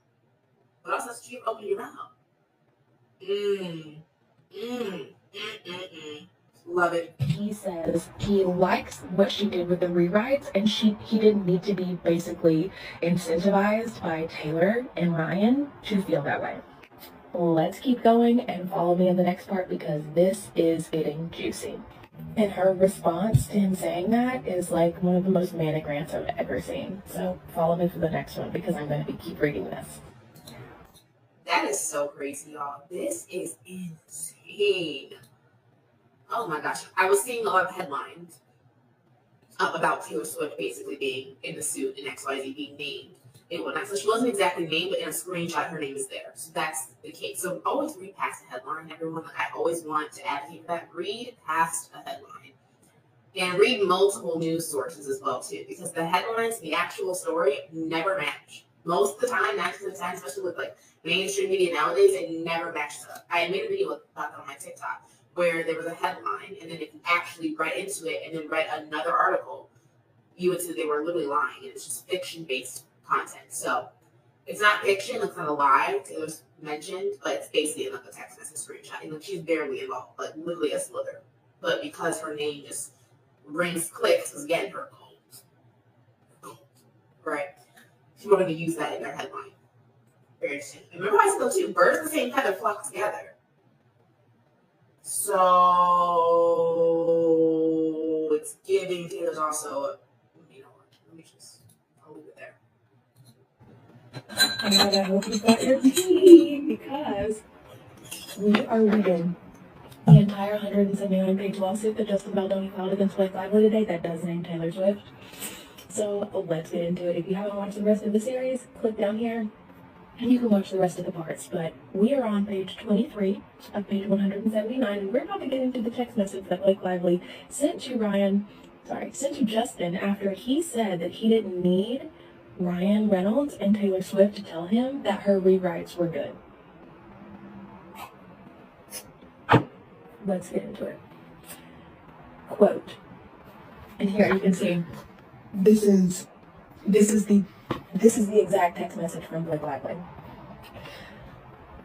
But also, you open your mouth. Love it. He says he likes what she did with the rewrites, and he didn't need to be basically incentivized by Taylor and Ryan to feel that way. Let's keep going and follow me in the next part because this is getting juicy. And her response to him saying that is like one of the most manic rants I've ever seen. So follow me for the next one because I'm going to keep reading this. That is so crazy, y'all. This is insane. Oh my gosh. I was seeing a lot of headlines about Taylor Swift basically being in the suit and XYZ being named in whatnot. So she wasn't exactly named, but in a screenshot, her name is there. So that's the case. So always read past a headline, everyone. Like, I always want to advocate for that. Read past a headline. And read multiple news sources as well, too. Because the headlines, the actual story, never match. Most of the time, 90% of the time, especially with like mainstream media nowadays, it never matches up. I made a video about that on my TikTok where there was a headline, and then if you actually write into it and then write another article, you would see they were literally lying. And it's just fiction-based content. So it's not fiction, it's not a lie. It was mentioned, but it's basically another text message screenshot. And like, she's barely involved, like literally a slither. But because her name just rings clicks, because again, her gold. Right? She wanted to use that in their headline. Very interesting. Remember I said too, birds of the same feather flock together. So it's giving Taylor's also, you know what, let me just, I'll leave it there. And I hope you got your tea because we are reading the entire 179-page lawsuit that Justin Baldoni filed against Blake Lively today that does name Taylor Swift. So let's get into it. If you haven't watched the rest of the series, click down here and you can watch the rest of the parts. But we are on page 23 of page 179, and we're about to get into the text message that Blake Lively sent to Justin after he said that he didn't need Ryan Reynolds and Taylor Swift to tell him that her rewrites were good. Let's get into it. Quote, and here you can see this is the exact text message from Blake Lively.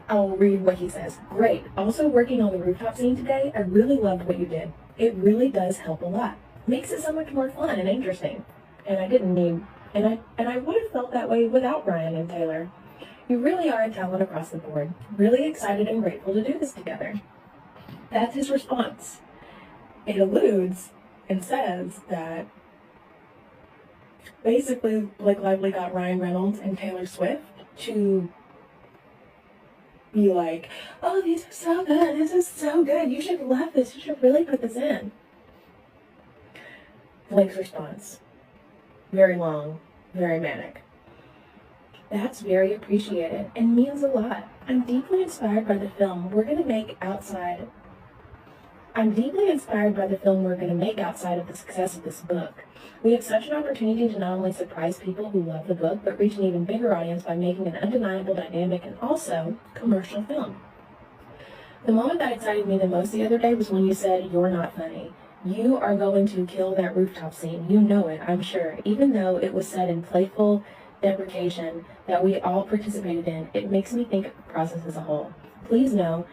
I'll read what he says. Great. Also working on the rooftop scene today, I really loved what you did. It really does help a lot. Makes it so much more fun and interesting. And I would have felt that way without Ryan and Taylor. You really are a talent across the board. Really excited and grateful to do this together. That's his response. It alludes and says that basically Blake Lively got Ryan Reynolds and Taylor Swift to be like, oh, these are so good, this is so good, you should love this, you should really put this in. Blake's response, very long, very manic. That's very appreciated and means a lot. I'm deeply inspired by the film we're going to make outside of the success of this book. We have such an opportunity to not only surprise people who love the book, but reach an even bigger audience by making an undeniable, dynamic, and also commercial film. The moment that excited me the most the other day was when you said, "You're not funny. You are going to kill that rooftop scene. You know it, I'm sure." Even though it was said in playful deprecation that we all participated in, it makes me think of the process as a whole. Please know,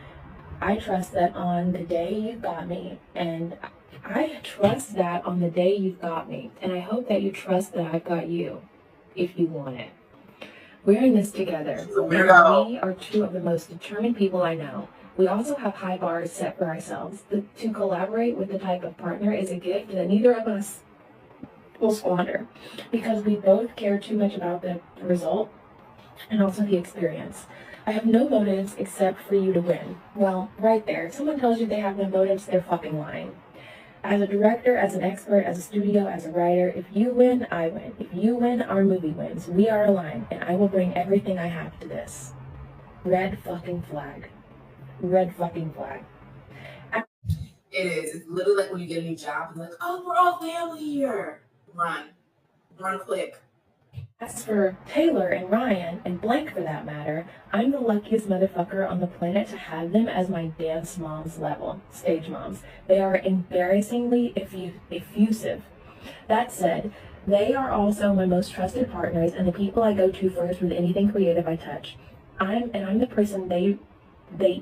I trust that on the day you've got me, and I trust that on the day you've got me, and I hope that you trust that I've got you, if you want it. We're in this together. She's a weirdo. We are two of the most determined people I know. We also have high bars set for ourselves. To collaborate with the type of partner is a gift that neither of us will squander, because we both care too much about the result and also the experience. I have no motives except for you to win. Well, right there. If someone tells you they have no motives, they're fucking lying. As a director, as an expert, as a studio, as a writer, if you win, I win. If you win, our movie wins. We are aligned, and I will bring everything I have to this. Red fucking flag. Red fucking flag. It is. It's literally like when you get a new job and like, oh, we're all family here. Run. Run quick. As for Taylor and Ryan, and Blank for that matter, I'm the luckiest motherfucker on the planet to have them as my dance moms level, stage moms. They are embarrassingly effusive. That said, they are also my most trusted partners and the people I go to first with anything creative I touch. I'm the person they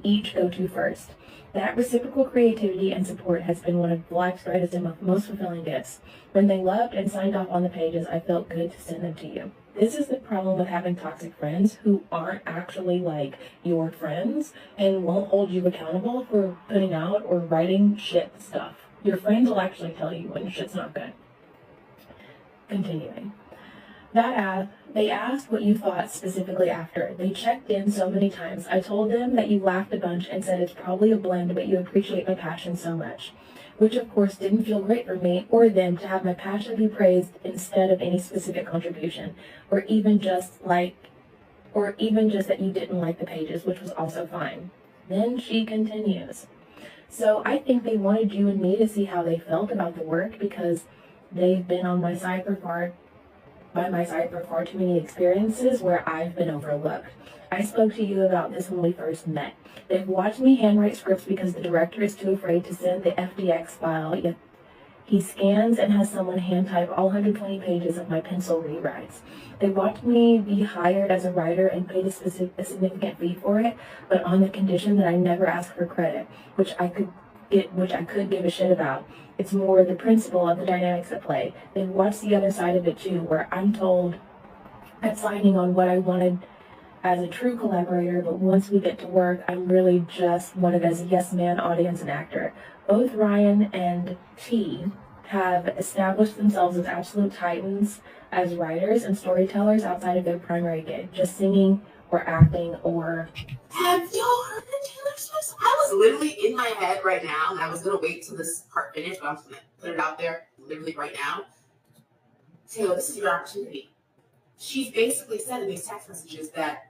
each go to first. That reciprocal creativity and support has been one of life's greatest and most fulfilling gifts. When they loved and signed off on the pages, I felt good to send them to you. This is the problem with having toxic friends who aren't actually like your friends and won't hold you accountable for putting out or writing shit stuff. Your friends will actually tell you when shit's not good. Continuing. They asked what you thought specifically after. They checked in so many times. I told them that you laughed a bunch and said it's probably a blend, but you appreciate my passion so much. Which of course didn't feel great for me or them to have my passion be praised instead of any specific contribution, or even just that you didn't like the pages, which was also fine. Then she continues. So I think they wanted you and me to see how they felt about the work because they've been on my side for far too many experiences where I've been overlooked. I spoke to you about this when we first met. They've watched me handwrite scripts because the director is too afraid to send the FDX file, yet he scans and has someone hand type all 120 pages of my pencil rewrites. They watched me be hired as a writer and paid a significant fee for it, but on the condition that I never ask for credit, which I could give a shit about. It's more the principle of the dynamics at play. They've watched the other side of it too, where I'm told at signing on what I wanted as a true collaborator, but once we get to work, I'm really just wanted as a yes man, audience, and actor. Both Ryan and T have established themselves as absolute titans as writers and storytellers outside of their primary gig, just singing or acting or... Have y'all heard the Taylor Swift? I was literally in my head right now, and I was going to wait till this part finished, but I'm just going to put it out there literally right now. Taylor, this is your opportunity. She's basically said in these text messages that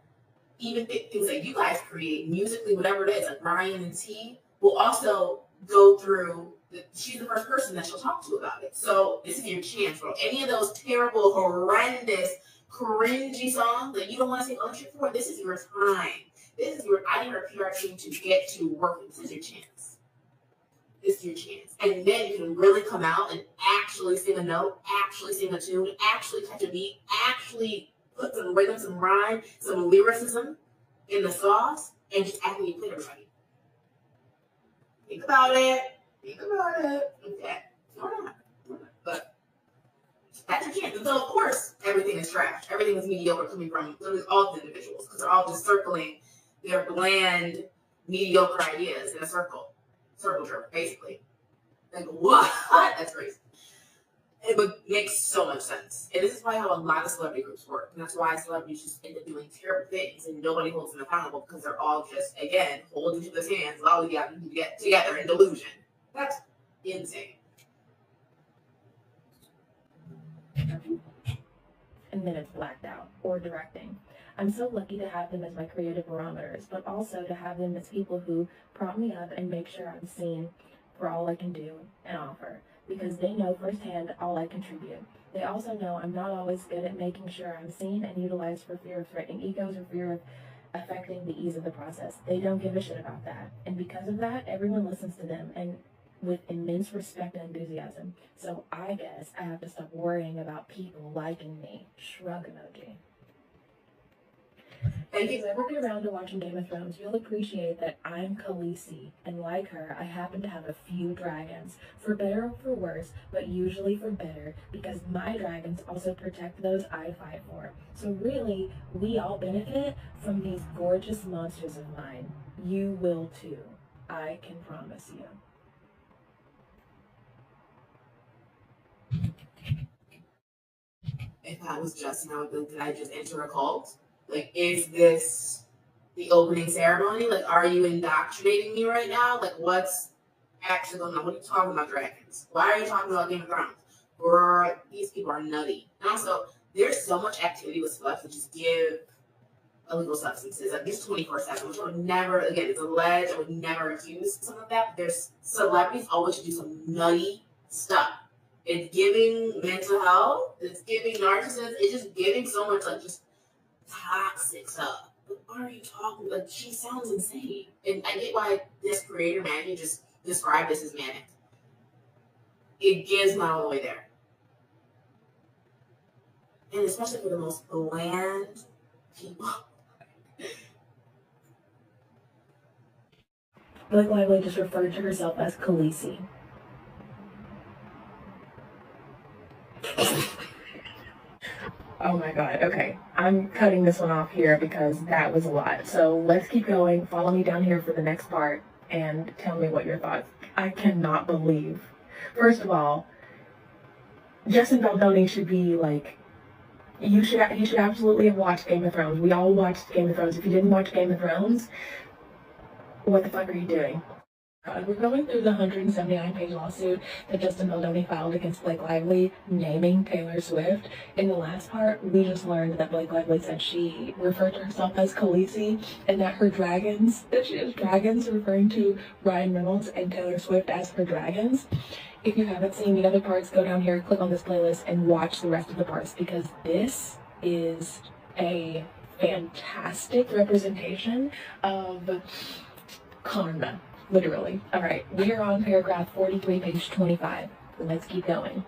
even things that you guys create, musically, whatever it is, like Ryan and T, will also go through, she's the first person that she'll talk to about it. So this is your chance, bro. Any of those terrible, horrendous, cringy songs that you don't want to take ownership for, this is your time. I need our PR team to get to work. This is your chance. This is your chance. And then you can really come out and actually sing a note, actually sing a tune, actually catch a beat, actually put some rhythm, some rhyme, some lyricism in the sauce, and just act like you played everybody. Think about it. Okay. Or not. But that's your chance. And so, of course, everything is trash. Everything is mediocre coming from literally all the individuals because they're all just circling their bland, mediocre ideas in a circle jerk, basically. Like, what? That's crazy. It would make so much sense. And this is why how a lot of celebrity groups work. And that's why celebrities just end up doing terrible things and nobody holds them accountable because they're all just, again, holding each other's hands, lollygagging to get together in delusion. That's insane. And then it's blacked out, or directing. I'm so lucky to have them as my creative barometers, but also to have them as people who prop me up and make sure I'm seen for all I can do and offer, because they know firsthand all I contribute. They also know I'm not always good at making sure I'm seen and utilized for fear of threatening egos or fear of affecting the ease of the process. They don't give a shit about that. And because of that, everyone listens to them and with immense respect and enthusiasm. So I guess I have to stop worrying about people liking me. Shrug emoji. If you've ever been around to watching Game of Thrones, you'll appreciate that I'm Khaleesi, and like her, I happen to have a few dragons, for better or for worse, but usually for better, because my dragons also protect those I fight for. So really, we all benefit from these gorgeous monsters of mine. You will too. I can promise you. If I was Justin, I would be like, did I just enter a cult? Like, is this the opening ceremony? Like, are you indoctrinating me right now? Like, what's actually going on? What are you talking about, dragons? Why are you talking about Game of Thrones? Girl, these people are nutty. And also, there's so much activity with celebs that just give illegal substances. Like, it's 24/7, which I would never, again, it's alleged, I would never accuse some of that. But there's celebrities always do some nutty stuff. It's giving mental health. It's giving narcissism. It's just giving so much, like, just toxic stuff. What are you talking about? Like, she sounds insane. And I get why this creator, Maggie, just described this as manic. It gives me all the way there. And especially for the most bland people. Blake Lively just referred to herself as Khaleesi. Oh my god, okay. I'm cutting this one off here because that was a lot. So let's keep going. Follow me down here for the next part and tell me what your thoughts. I cannot believe. First of all, Justin Baldoni should be like, he should absolutely have watched Game of Thrones. We all watched Game of Thrones. If you didn't watch Game of Thrones, what the fuck are you doing? We're going through the 179-page lawsuit that Justin Baldoni filed against Blake Lively, naming Taylor Swift. In the last part, we just learned that Blake Lively said she referred to herself as Khaleesi, and that her dragons, that she has dragons, referring to Ryan Reynolds and Taylor Swift as her dragons. If you haven't seen the other parts, go down here, click on this playlist, and watch the rest of the parts, because this is a fantastic representation of karma. Literally. All right, we are on paragraph 43, page 25. Let's keep going.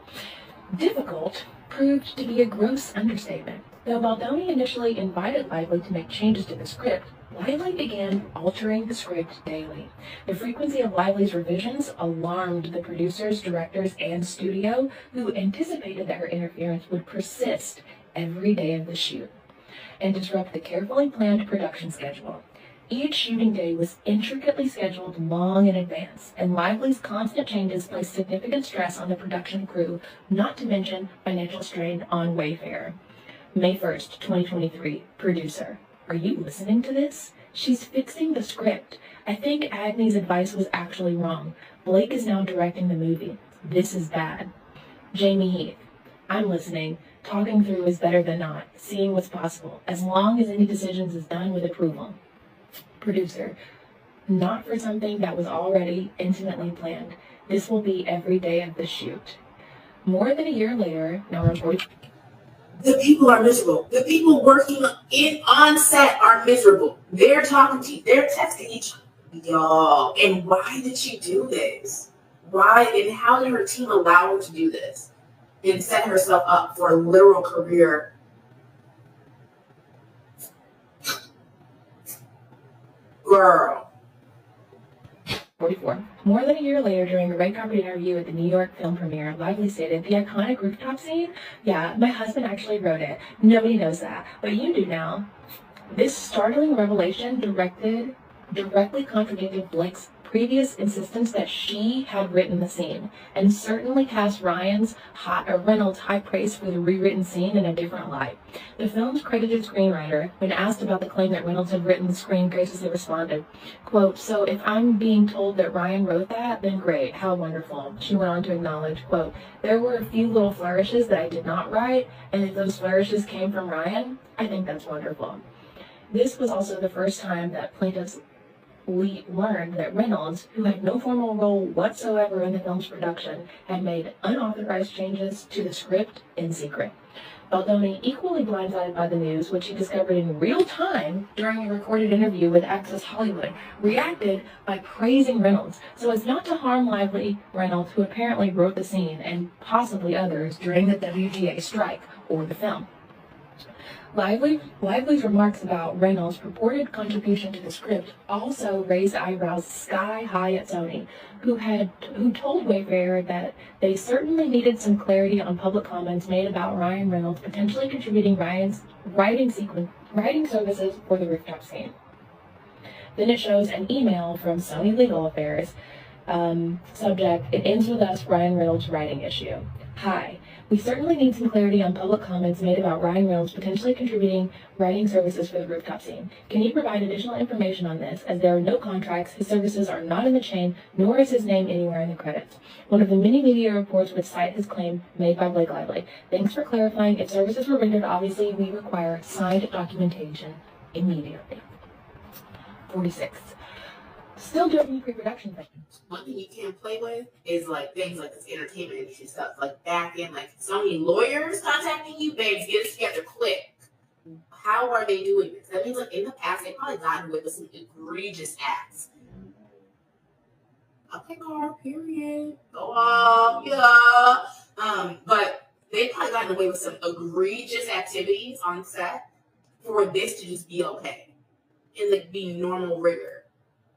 Difficult proved to be a gross understatement. Though Baldoni initially invited Lively to make changes to the script, Lively began altering the script daily. The frequency of Lively's revisions alarmed the producers, directors, and studio, who anticipated that her interference would persist every day of the shoot and disrupt the carefully planned production schedule. Each shooting day was intricately scheduled long in advance, and Lively's constant changes placed significant stress on the production crew, not to mention financial strain on Wayfarer. May 1st, 2023, producer. Are you listening to this? She's fixing the script. I think Agne's advice was actually wrong. Blake is now directing the movie. This is bad. Jamie Heath. I'm listening. Talking through is better than not. Seeing what's possible, as long as any decisions is done with approval. Producer, not for something that was already intimately planned. This will be every day of the shoot. More than a year later, now we're 40. The people are miserable. The people working on set are miserable. They're talking to you. They're texting each other. Y'all. And why did she do this? Why and how did her team allow her to do this and set herself up for a literal career? Girl. 44. More than a year later, during a red carpet interview at the New York film premiere, Lively stated, "The iconic rooftop scene? Yeah, my husband actually wrote it. Nobody knows that, but you do now." This startling revelation directly contradicted Blake's previous insistence that she had written the scene, and certainly cast Reynolds' high praise for the rewritten scene in a different light. The film's credited screenwriter, when asked about the claim that Reynolds had written the screen, graciously responded, quote, "So if I'm being told that Ryan wrote that, then great, how wonderful." She went on to acknowledge, quote, "There were a few little flourishes that I did not write, and if those flourishes came from Ryan, I think that's wonderful." This was also the first time that plaintiffs learned that Reynolds, who had no formal role whatsoever in the film's production, had made unauthorized changes to the script in secret. Baldoni, equally blindsided by the news, which he discovered in real time during a recorded interview with Access Hollywood, reacted by praising Reynolds so as not to harm Lively Reynolds, who apparently wrote the scene, and possibly others, during the WGA strike or the film. Lively's remarks about Reynolds' purported contribution to the script also raised eyebrows sky high at Sony, who told Wayfarer that they certainly needed some clarity on public comments made about Ryan Reynolds potentially contributing Ryan's writing services for the rooftop scene. Then it shows an email from Sony Legal Affairs. Subject, it ends with us, Ryan Reynolds' writing issue. Hi. We certainly need some clarity on public comments made about Ryan Reynolds potentially contributing writing services for the rooftop scene. Can you provide additional information on this, as there are no contracts, his services are not in the chain, nor is his name anywhere in the credits. One of the many media reports would cite his claim made by Blake Lively. Thanks for clarifying. If services were rendered, obviously we require signed documentation immediately. 46. Still doing pre-production things. One thing you can't play with is like things like this entertainment industry stuff, like back in like so many lawyers contacting you, babes, get it together quick. How are they doing this? That means like in the past they probably gotten away with some egregious acts. Okay, Carl, period. Go off, yeah. But they probably gotten away with some egregious activities on set for this to just be okay and like be normal rigor.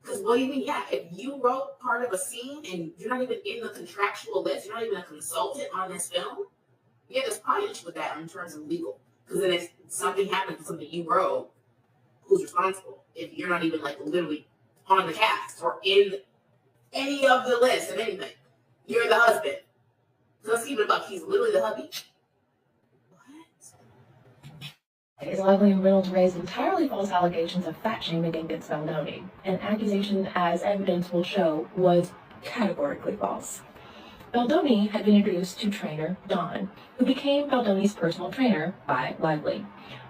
Because what do you mean? Yeah, if you wrote part of a scene and you're not even in the contractual list, you're not even a consultant on this film, yeah, there's probably an issue with that in terms of legal. Because then if something happens to something you wrote, who's responsible? If you're not even like literally on the cast or in any of the list of anything, you're the husband. So let's keep it about he's literally the hubby. His Lively and Reynolds raised entirely false allegations of fat shaming against Baldoni. An accusation, as evidence will show, was categorically false. Baldoni had been introduced to trainer Don, who became Baldoni's personal trainer by Lively.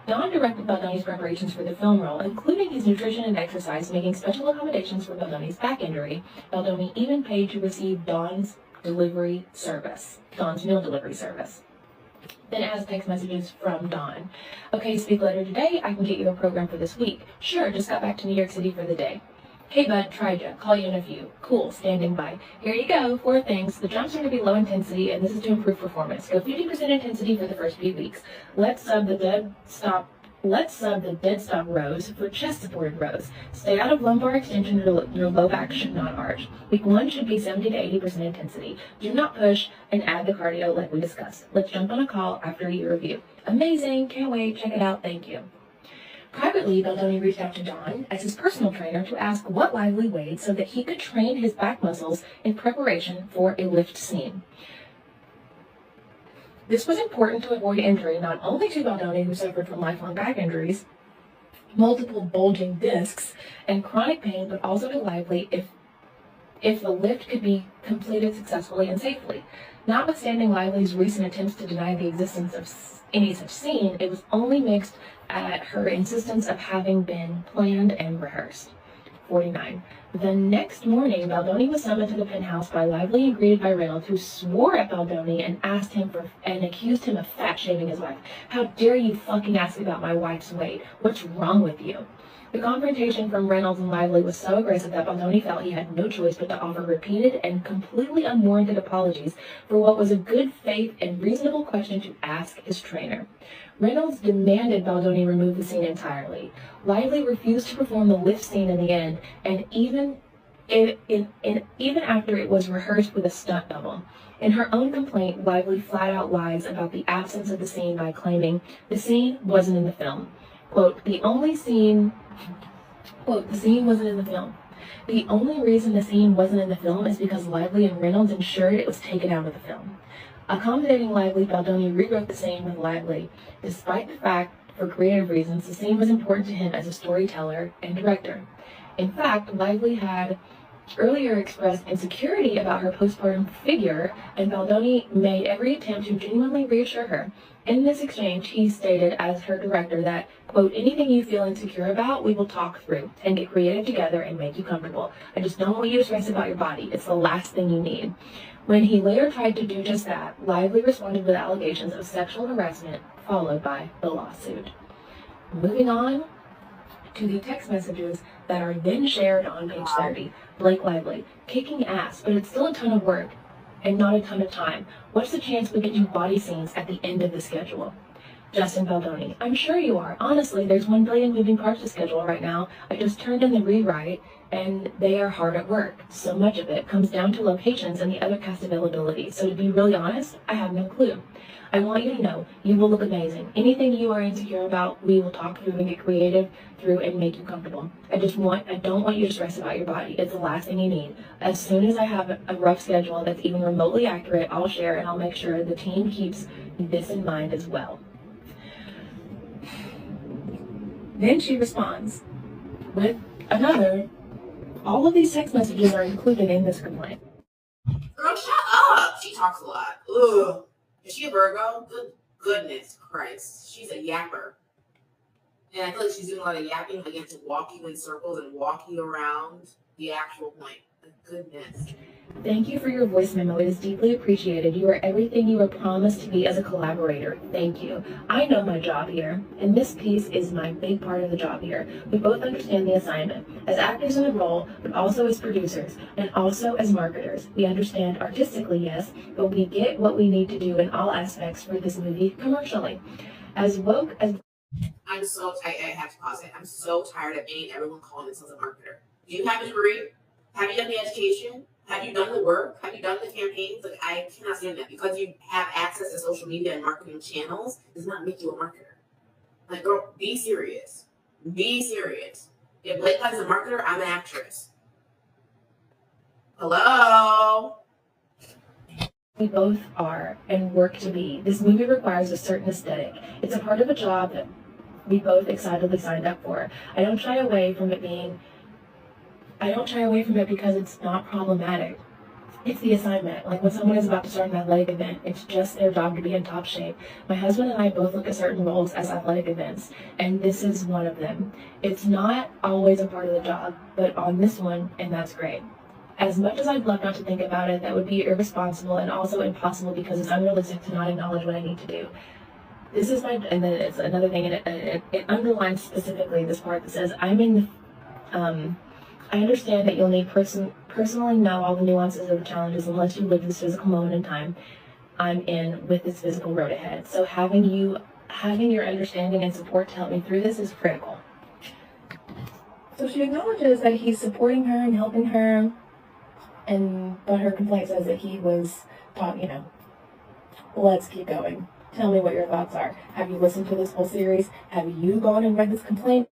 Don directed Baldoni's preparations for the film role, including his nutrition and exercise, making special accommodations for Baldoni's back injury. Baldoni even paid to receive Don's meal delivery service. Then it has text messages from Don. Okay, speak later today. I can get you a program for this week. Sure, just got back to New York City for the day. Hey bud, tried ya. Call you in a few. Cool, standing by. Here you go. 4 things. The jumps are going to be low intensity, and this is to improve performance. Go 50% intensity for the first few weeks. Let's sub the dead stop rows for chest-supported rows. Stay out of lumbar extension. Your low back should not arch. Week 1 should be 70 to 80% intensity. Do not push and add the cardio like we discussed. Let's jump on a call after your review. Amazing. Can't wait. Check it out. Thank you. Privately, Baldoni reached out to Don as his personal trainer to ask what Lively weighed so that he could train his back muscles in preparation for a lift scene. This was important to avoid injury not only to Baldoni, who suffered from lifelong back injuries, multiple bulging discs, and chronic pain, but also to Lively if the lift could be completed successfully and safely. Notwithstanding Lively's recent attempts to deny the existence of any such scene, it was only mixed at her insistence of having been planned and rehearsed. 49. The next morning, Baldoni was summoned to the penthouse by Lively and greeted by Reynolds, who swore at Baldoni and accused him of fat shaming his wife. How dare you fucking ask about my wife's weight? What's wrong with you? The confrontation from Reynolds and Lively was so aggressive that Baldoni felt he had no choice but to offer repeated and completely unwarranted apologies for what was a good faith and reasonable question to ask his trainer. Reynolds demanded Baldoni remove the scene entirely. Lively refused to perform the lift scene in the end, and even after it was rehearsed with a stunt double. In her own complaint, Lively flat out lies about the absence of the scene by claiming the scene wasn't in the film. Quote, the scene wasn't in the film. The only reason the scene wasn't in the film is because Lively and Reynolds ensured it was taken out of the film. Accommodating Lively, Baldoni rewrote the scene with Lively. Despite the fact, for creative reasons, the scene was important to him as a storyteller and director. In fact, Lively had earlier expressed insecurity about her postpartum figure, and Baldoni made every attempt to genuinely reassure her. In this exchange, he stated as her director that, quote, anything you feel insecure about, we will talk through and get creative together and make you comfortable. I just don't want you to stress about your body. It's the last thing you need. When he later tried to do just that, Lively responded with allegations of sexual harassment, followed by the lawsuit. Moving on to the text messages that are then shared on page 30. Blake Lively, kicking ass, but it's still a ton of work and not a ton of time. What's the chance we get you body scenes at the end of the schedule? Justin Baldoni. I'm sure you are. Honestly, there's 1 billion moving parts to schedule right now. I just turned in the rewrite, and they are hard at work. So much of it comes down to locations and the other cast availability. So to be really honest, I have no clue. I want you to know, you will look amazing. Anything you are insecure about, we will talk through and get creative through and make you comfortable. I don't want you to stress about your body. It's the last thing you need. As soon as I have a rough schedule that's even remotely accurate, I'll share and I'll make sure the team keeps this in mind as well. Then she responds with another, all of these text messages are included in this complaint. Girl, shut up. She talks a lot. Ugh. Is she a Virgo? Goodness Christ. She's a yapper. And I feel like she's doing a lot of yapping, again, to walk you in circles and walk you around the actual point. Goodness. Thank you for your voice memo. It is deeply appreciated. You are everything you were promised to be as a collaborator. Thank you. I know my job here, and this piece is my big part of the job here. We both understand the assignment. As actors in the role, but also as producers, and also as marketers. We understand artistically, yes, but we get what we need to do in all aspects for this movie commercially. As woke as... I have to pause it. I'm so tired of everyone calling themselves a marketer. Do you have a degree? Have you done the education? Have you done the work? Have you done the campaigns? Like, I cannot stand that. Because you have access to social media and marketing channels does not make you a marketer. Like, girl, be serious. Be serious. If Blake is a marketer, I'm an actress. Hello? We both are and work to be. This movie requires a certain aesthetic. It's a part of a job that we both excitedly signed up for. I don't shy away from it because it's not problematic. It's the assignment. Like when someone is about to start an athletic event, it's just their job to be in top shape. My husband and I both look at certain roles as athletic events, and this is one of them. It's not always a part of the job, but on this one, and that's great. As much as I'd love not to think about it, that would be irresponsible and also impossible because it's unrealistic to not acknowledge what I need to do. This is my, and then it's another thing, and it underlines specifically this part that says, I understand that you'll need personally know all the nuances of the challenges unless you live this physical moment in time I'm in with this physical road ahead. So having your understanding and support to help me through this is critical. So she acknowledges that he's supporting her and helping her, but her complaint says that he was taught, let's keep going. Tell me what your thoughts are. Have you listened to this whole series? Have you gone and read this complaint?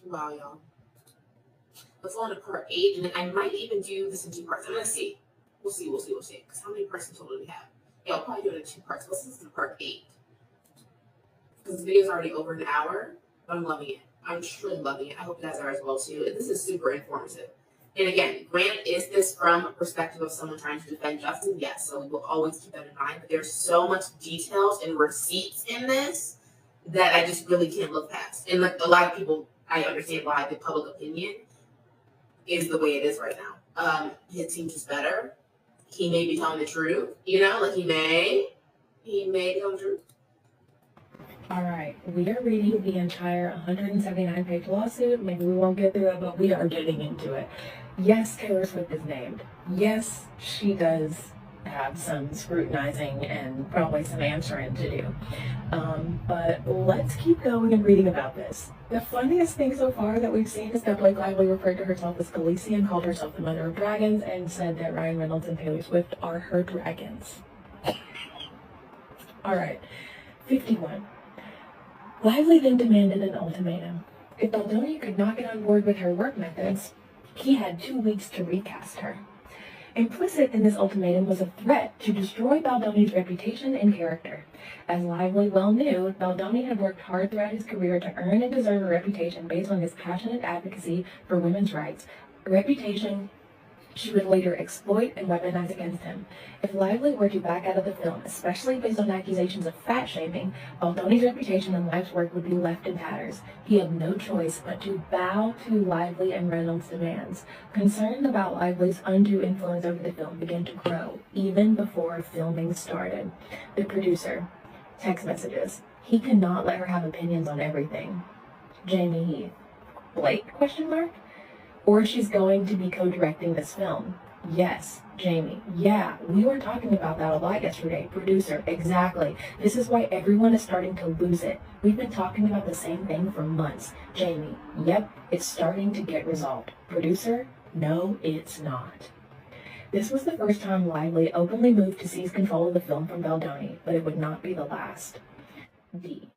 Wow, y'all. Let's go on to part 8, and then I might even do this in 2 parts. I'm going to see. We'll see. Because how many parts in total do we have? Yeah, I'll probably do it in 2 parts. Let's listen to part 8. Because the video is already over an hour, but I'm loving it. I'm truly loving it. I hope you guys are as well, too. This is super informative. And again, granted, is this from a perspective of someone trying to defend Justin? Yes, so we will always keep that in mind. But there's so much details and receipts in this that I just really can't look past. And like a lot of people, I understand why the public opinion is the way it is right now. His team is better. He may be telling the truth, like he may be telling the truth. All right, we are reading the entire 179-page lawsuit. Maybe we won't get through it, but we are getting into it. Yes, Taylor Swift is named. Yes, she does have some scrutinizing and probably some answering to do. But let's keep going and reading about this. The funniest thing so far that we've seen is that Blake Lively referred to herself as Khaleesi and called herself the mother of dragons and said that Ryan Reynolds and Taylor Swift are her dragons. All right, 51. Lively then demanded an ultimatum. If Baldoni could not get on board with her work methods, he had 2 weeks to recast her. Implicit in this ultimatum was a threat to destroy Baldoni's reputation and character. As Lively well knew, Baldoni had worked hard throughout his career to earn and deserve a reputation based on his passionate advocacy for women's rights, a reputation she would later exploit and weaponize against him. If Lively were to back out of the film, especially based on accusations of fat-shaming, Baldoni's reputation and life's work would be left in tatters. He had no choice but to bow to Lively and Reynolds' demands. Concerns about Lively's undue influence over the film began to grow, even before filming started. The producer, text messages. He cannot let her have opinions on everything. Jamie Heath. Blake? Or she's going to be co-directing this film. Yes, Jamie, yeah, we were talking about that a lot yesterday. Producer, exactly. This is why everyone is starting to lose it. We've been talking about the same thing for months. Jamie, yep, it's starting to get resolved. Producer, no, it's not. This was the first time Lively openly moved to seize control of the film from Baldoni, but it would not be the last. D.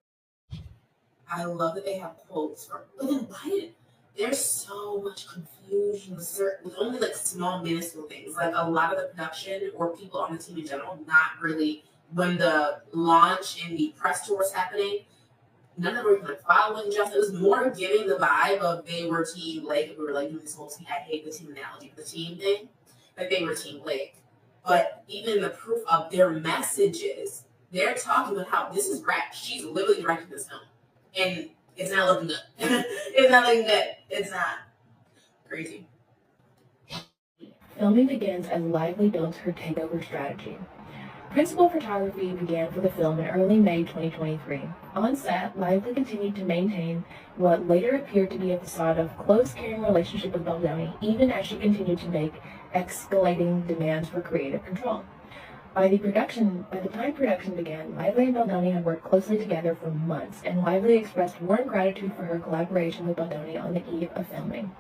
I love that they have quotes from, but then why did there's so much confusion with only like small minuscule things. Like a lot of the production or people on the team in general, not really when the launch and the press tour was happening, none of them were like following Justin. It was more giving the vibe of they were Team Blake. We were like doing this whole team. I hate the team analogy, the team thing. Like they were Team Blake. But even the proof of their messages, they're talking about how this is rap. She's literally directing this film. And it's not looking good. It's not looking good. It's not. Crazy. Filming begins as Lively builds her takeover strategy. Principal photography began for the film in early May 2023. On set, Lively continued to maintain what later appeared to be a facade of close, caring relationship with Baldoni, even as she continued to make escalating demands for creative control. By the time production began, Lively and Baldoni had worked closely together for months, and Lively expressed warm gratitude for her collaboration with Baldoni on the eve of filming.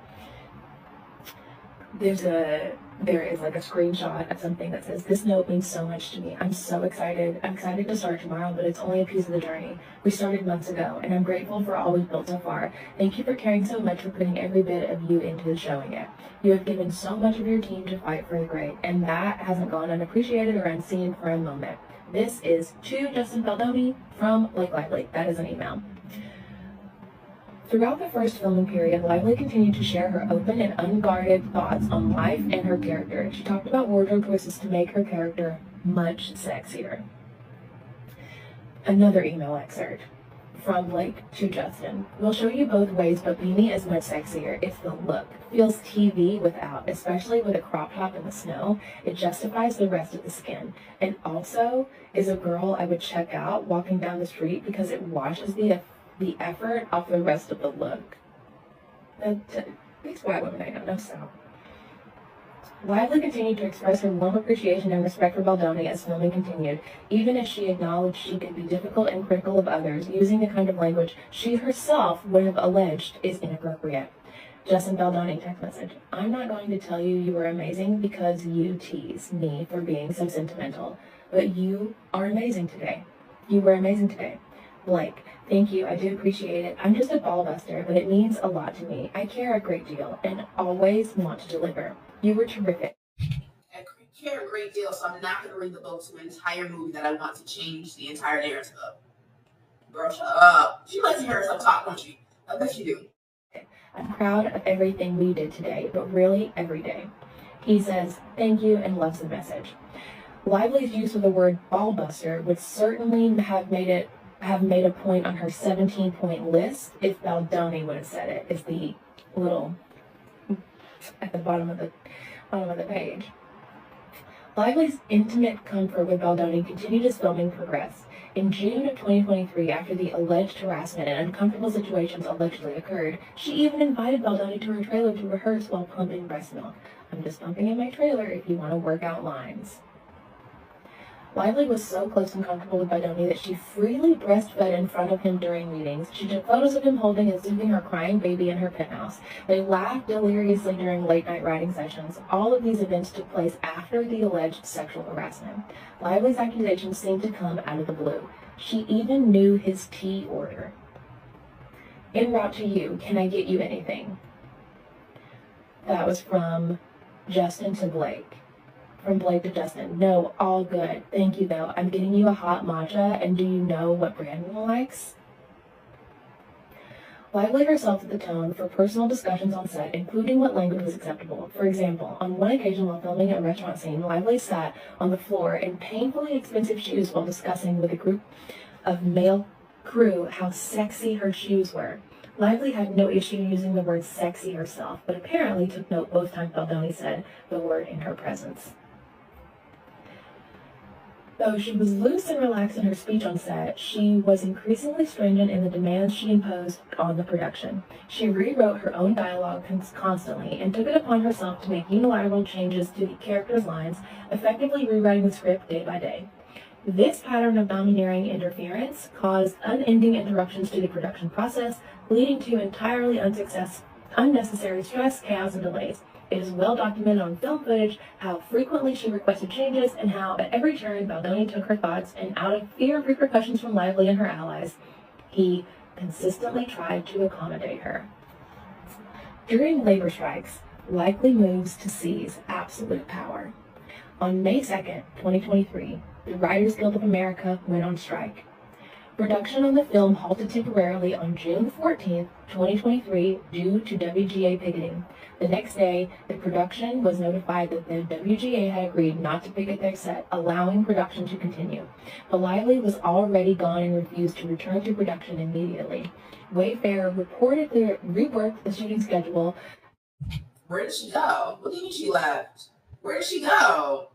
There is like a screenshot of something that says, "This note means so much to me. I'm so excited. I'm excited to start tomorrow, but it's only a piece of the journey. We started months ago, and I'm grateful for all we've built so far. Thank you for caring so much, for putting every bit of you into showing it. You have given so much of your team to fight for the great, and that hasn't gone unappreciated or unseen for a moment. This is to Justin Baldoni from Blake Lively." That is an email. Throughout the first filming period, Lively continued to share her open and unguarded thoughts on life and her character. She talked about wardrobe choices to make her character much sexier. Another email excerpt from Blake to Justin. "We'll show you both ways, but Beanie is much sexier. It's the look. Feels TV without, especially with a crop top in the snow. It justifies the rest of the skin. And also is a girl I would check out walking down the street because it washes the effort off the rest of the look." These white women I know so. Lively continued to express her warm appreciation and respect for Baldoni as filming continued, even as she acknowledged she could be difficult and critical of others, using the kind of language she herself would have alleged is inappropriate. Justin Baldoni text message. "I'm not going to tell you you were amazing because you tease me for being so sentimental, but you are amazing today. You were amazing today. Blake, thank you, I do appreciate it. I'm just a ball buster, but it means a lot to me. I care a great deal and always want to deliver. You were terrific." I care a great deal, so I'm not going to read the book to an entire movie that I want to change the entire narrative of. Girl, shut up. She likes to hear herself talk, don't she? I bet you do. "I'm proud of everything we did today, but really every day." He says thank you and loves the message. Lively's use of the word ball buster would certainly have made a point on her 17-point list if Baldoni would have said it. It's the little at the bottom of the page. Lively's intimate comfort with Baldoni continued as filming progressed. In June of 2023, after the alleged harassment and uncomfortable situations allegedly occurred, she even invited Baldoni to her trailer to rehearse while pumping breast milk. "I'm just pumping in my trailer if you want to work out lines." Lively was so close and comfortable with Baldoni that she freely breastfed in front of him during meetings. She took photos of him holding and soothing her crying baby in her penthouse. They laughed deliriously during late-night writing sessions. All of these events took place after the alleged sexual harassment. Lively's accusations seemed to come out of the blue. She even knew his tea order. "En route to you, can I get you anything?" That was from Justin to Blake. From Blake to Justin. "No, all good. Thank you, though. I'm getting you a hot matcha, and do you know what Brandon likes?" Lively herself set the tone for personal discussions on set, including what language was acceptable. For example, on one occasion while filming a restaurant scene, Lively sat on the floor in painfully expensive shoes while discussing with a group of male crew how sexy her shoes were. Lively had no issue using the word sexy herself, but apparently took note both times Baldoni said the word in her presence. Though she was loose and relaxed in her speech on set, she was increasingly stringent in the demands she imposed on the production. She rewrote her own dialogue constantly and took it upon herself to make unilateral changes to the characters' lines, effectively rewriting the script day by day. This pattern of domineering interference caused unending interruptions to the production process, leading to entirely unnecessary stress, chaos, and delays. It is well documented on film footage how frequently she requested changes and how at every turn Baldoni took her thoughts, and out of fear of repercussions from Lively and her allies, he consistently tried to accommodate her. During labor strikes, Lively moves to seize absolute power. On May 2nd, 2023, the Writers Guild of America went on strike. Production on the film halted temporarily on June 14th, 2023, due to WGA picketing. The next day, the production was notified that the WGA had agreed not to picket their set, allowing production to continue. But Lively was already gone and refused to return to production immediately. Wayfair reportedly reworked the shooting schedule. Where did she go? What do you mean she left? Where did she go?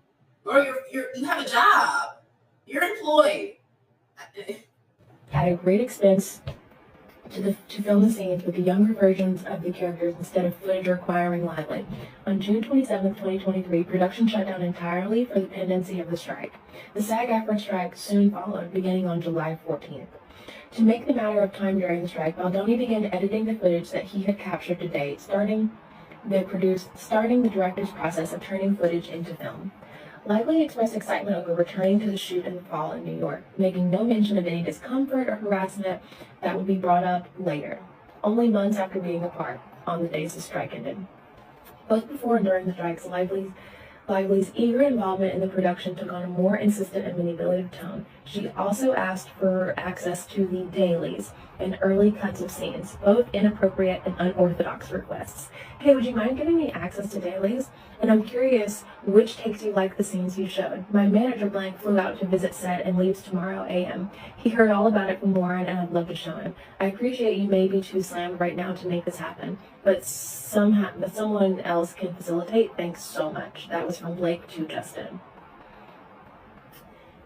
Or you have a job. You're employed. At a great expense to film the scenes with the younger versions of the characters instead of footage requiring Lively. On June 27, 2023, production shut down entirely for the pendency of the strike. The SAG-AFTRA strike soon followed, beginning on July 14th. To make the matter of time during the strike, Baldoni began editing the footage that he had captured to date, starting the director's process of turning footage into film. Lively expressed excitement over returning to the shoot in the fall in New York, making no mention of any discomfort or harassment that would be brought up later, only months after being apart, on the days the strike ended. Both before and during the strikes, Lively's eager involvement in the production took on a more insistent and manipulative tone. She also asked for access to the dailies and early cuts of scenes, both inappropriate and unorthodox requests. Hey, would you mind giving me access to dailies? And I'm curious which takes you like the scenes you showed. My manager blank flew out to visit set and leaves tomorrow a.m. He heard all about it from Warren and I'd love to show him. I appreciate you may be too slammed right now to make this happen, but someone else can facilitate. Thanks so much. That was from Blake to Justin.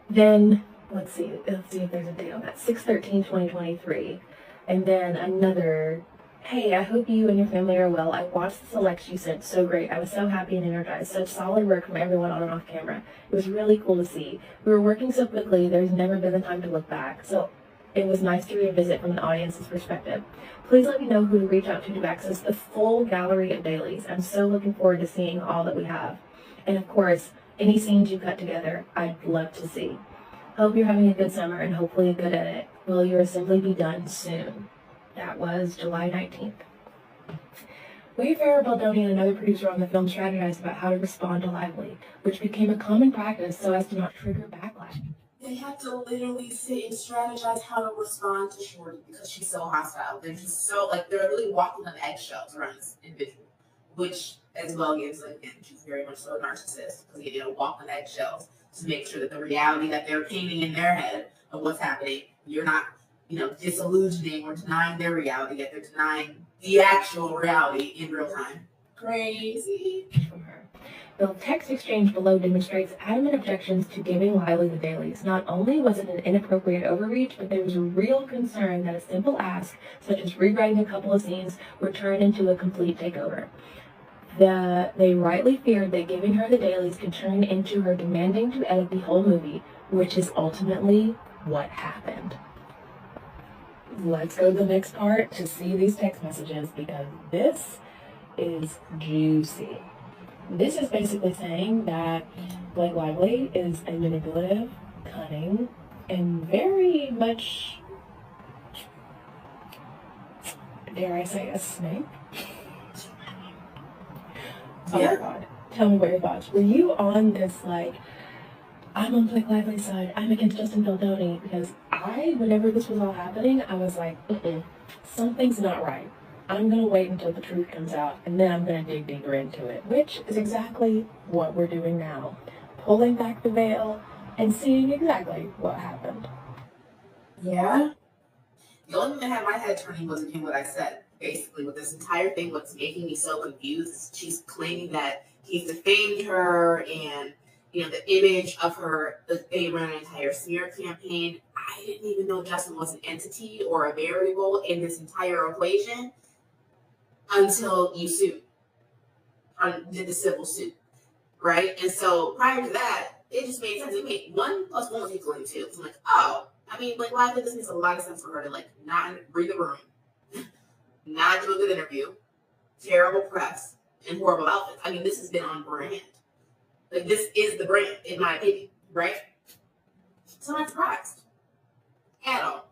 Then, let's see if there's a date on that. 6/13/2023. And then another, hey, I hope you and your family are well. I watched the selects you sent. So great. I was so happy and energized. Such solid work from everyone on and off camera. It was really cool to see. We were working so quickly, there's never been the time to look back. So it was nice to revisit from the audience's perspective. Please let me know who to reach out to access the full gallery of dailies. I'm so looking forward to seeing all that we have. And of course, any scenes you cut together, I'd love to see. Hope you're having a good summer and hopefully a good edit. Will your assembly be done soon? That was July 19th. Wayfair, Baldoni, and another producer on the film strategized about how to respond to Lively, which became a common practice so as to not trigger backlash. They have to literally sit and strategize how to respond to Shorty because she's so hostile. They're just so, they're really walking on eggshells around this individual, which as well gives, again, she's very much so a narcissist because they walk on eggshells to make sure that the reality that they're painting in their head of what's happening, you're not, disillusioning or denying their reality, yet they're denying the actual reality in real time. Crazy. From her. The text exchange below demonstrates adamant objections to giving Lively the dailies. Not only was it an inappropriate overreach, but there was a real concern that a simple ask, such as rewriting a couple of scenes, would turn into a complete takeover. They rightly feared that giving her the dailies could turn into her demanding to edit the whole movie, which is ultimately what happened. Let's go to the next part to see these text messages because this is juicy. This is basically saying that Blake Lively is a manipulative, cunning, and very much, dare I say, a snake? Oh my God. Tell me what your thoughts. Were you on this, I'm on Blake Lively's side, I'm against Justin Baldoni? Because whenever this was all happening, I was like, something's not right. I'm going to wait until the truth comes out, and then I'm going to dig deeper into it, which is exactly what we're doing now. Pulling back the veil and seeing exactly what happened. Yeah. The only thing that had my head turning was, again, what I said. Basically, with this entire thing, what's making me so confused is she's claiming that he's defamed her and You know, the image of her, they ran an entire smear campaign. I didn't even know Justin was an entity or a variable in this entire equation until you sued, or did the civil suit, right? And so prior to that, it just made sense. It made 1 + 1 was equaling 2. So I'm like, oh, I mean, like, Lively, this makes a lot of sense for her to, like, not read the room, not do a good interview, terrible press, and horrible outfits. I mean, this has been on brand. Like, this is the brand, in my opinion, right? So I'm not surprised at all.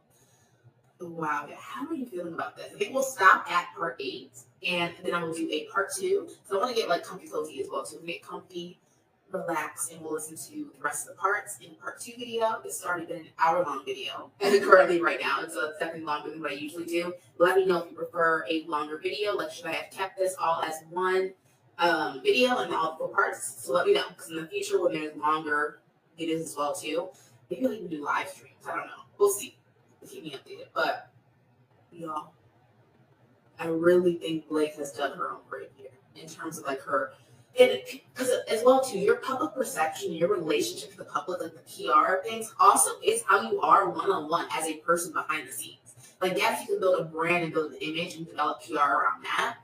Wow, how are you feeling about this? I think we'll stop at part 8, and then I will do a part 2. So I want to get, like, comfy cozy as well. So get comfy, relax, and we'll listen to the rest of the parts in part 2 video. It's already been an hour-long video, and currently right now it's a second longer than what I usually do. Let me know if you prefer a longer video. Like, should I have kept this all as one video and all 4 parts? So let me know, because in the future when there's longer videos as well too, maybe I'll even do live streams. I don't know. We'll see. Keep me updated. But y'all, I really think Blake has done her own grave here in terms of like her, and because as well too, your public perception, your relationship to the public, like the PR things, also is how you are one-on-one as a person behind the scenes. Like, yes, you can build a brand and build an image and develop PR around that,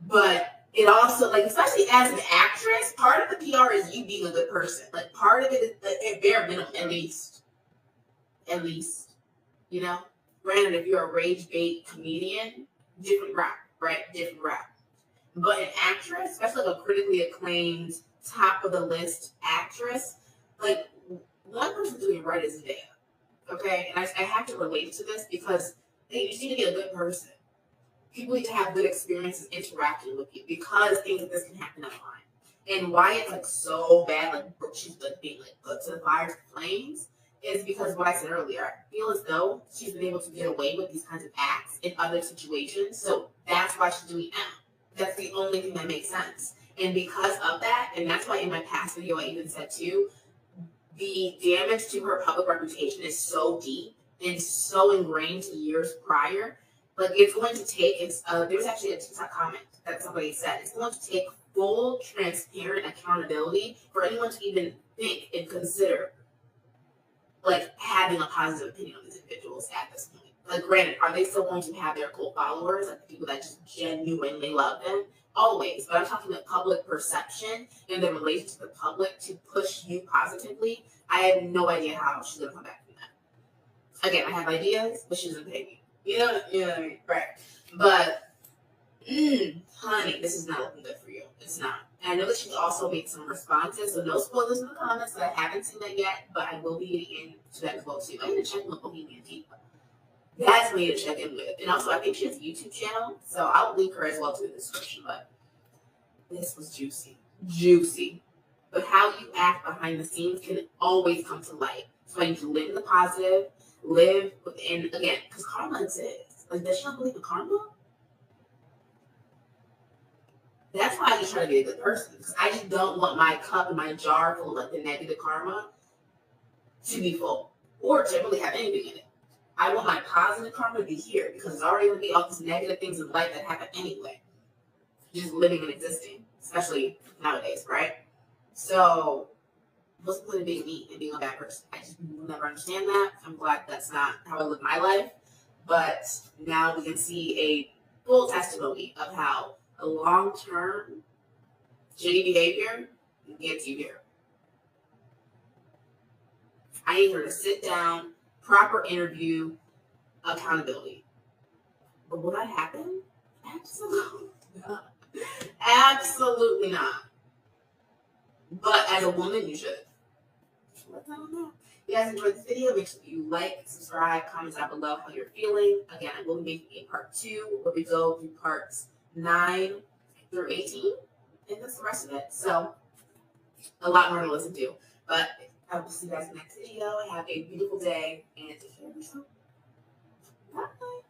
but it also, like, especially as an actress, part of the PR is you being a good person. Like, part of it is at bare minimum, at least, you know. Granted, if you're a rage bait comedian, different route, right? Different route. But an actress, especially like a critically acclaimed, top of the list actress, like, one person doing it right is Zendaya. Okay, and I have to relate to this because you just need to be a good person. People need to have good experiences interacting with you because things like this can happen online. And why it's like so bad, like she's like being like put to the fire flames, is because what I said earlier. I feel as though she's been able to get away with these kinds of acts in other situations, so that's why she's doing it now. That's the only thing that makes sense. And because of that, and that's why in my past video I even said too, the damage to her public reputation is so deep and so ingrained to years prior. Like, it's going to take, there's actually a TikTok comment that somebody said, it's going to take full, transparent accountability for anyone to even think and consider, like, having a positive opinion on these individuals at this point. Like, granted, are they still going to have their cult followers, like the people that just genuinely love them? Always. But I'm talking about public perception and the relation to the public to push you positively. I have no idea how she's going to come back from that. Again, I have ideas, but she doesn't pay me. You know what I mean? Right. But, honey, this is not looking good for you. It's not. And I know that she's also made some responses, so no spoilers in the comments, but I haven't seen that yet, but I will be getting into that as well, too. I'm going to check with Bohemian Diva. That's me to check in with. And also, I think she has a YouTube channel, so I'll link her as well to the description, but this was juicy. Juicy. But how you act behind the scenes can always come to light. So I need to live in the positive, live within, again, because karma exists. Like, does she not believe in karma? That's why I just try to be a good person. Because I just don't want my cup and my jar full of, like, the negative karma to be full. Or to really have anything in it. I want my positive karma to be here. Because there's already going to be all these negative things in life that happen anyway. Just living and existing. Especially nowadays, right? So, what's the point of being me and being a bad person? I just will never understand that. I'm glad that's not how I live my life. But now we can see a full testimony of how a long-term shitty behavior gets you here. I need her to sit down, proper interview, accountability. But will that happen? Absolutely not. Absolutely not. But as a woman, you should. Let them know. If you guys enjoyed this video, make sure you like, subscribe, comment down below how you're feeling. Again, I will be making a part 2 where we go through parts 9 through 18. And that's the rest of it. So, a lot more to listen to. But I will see you guys in the next video. Have a beautiful day and take care of yourself. Bye.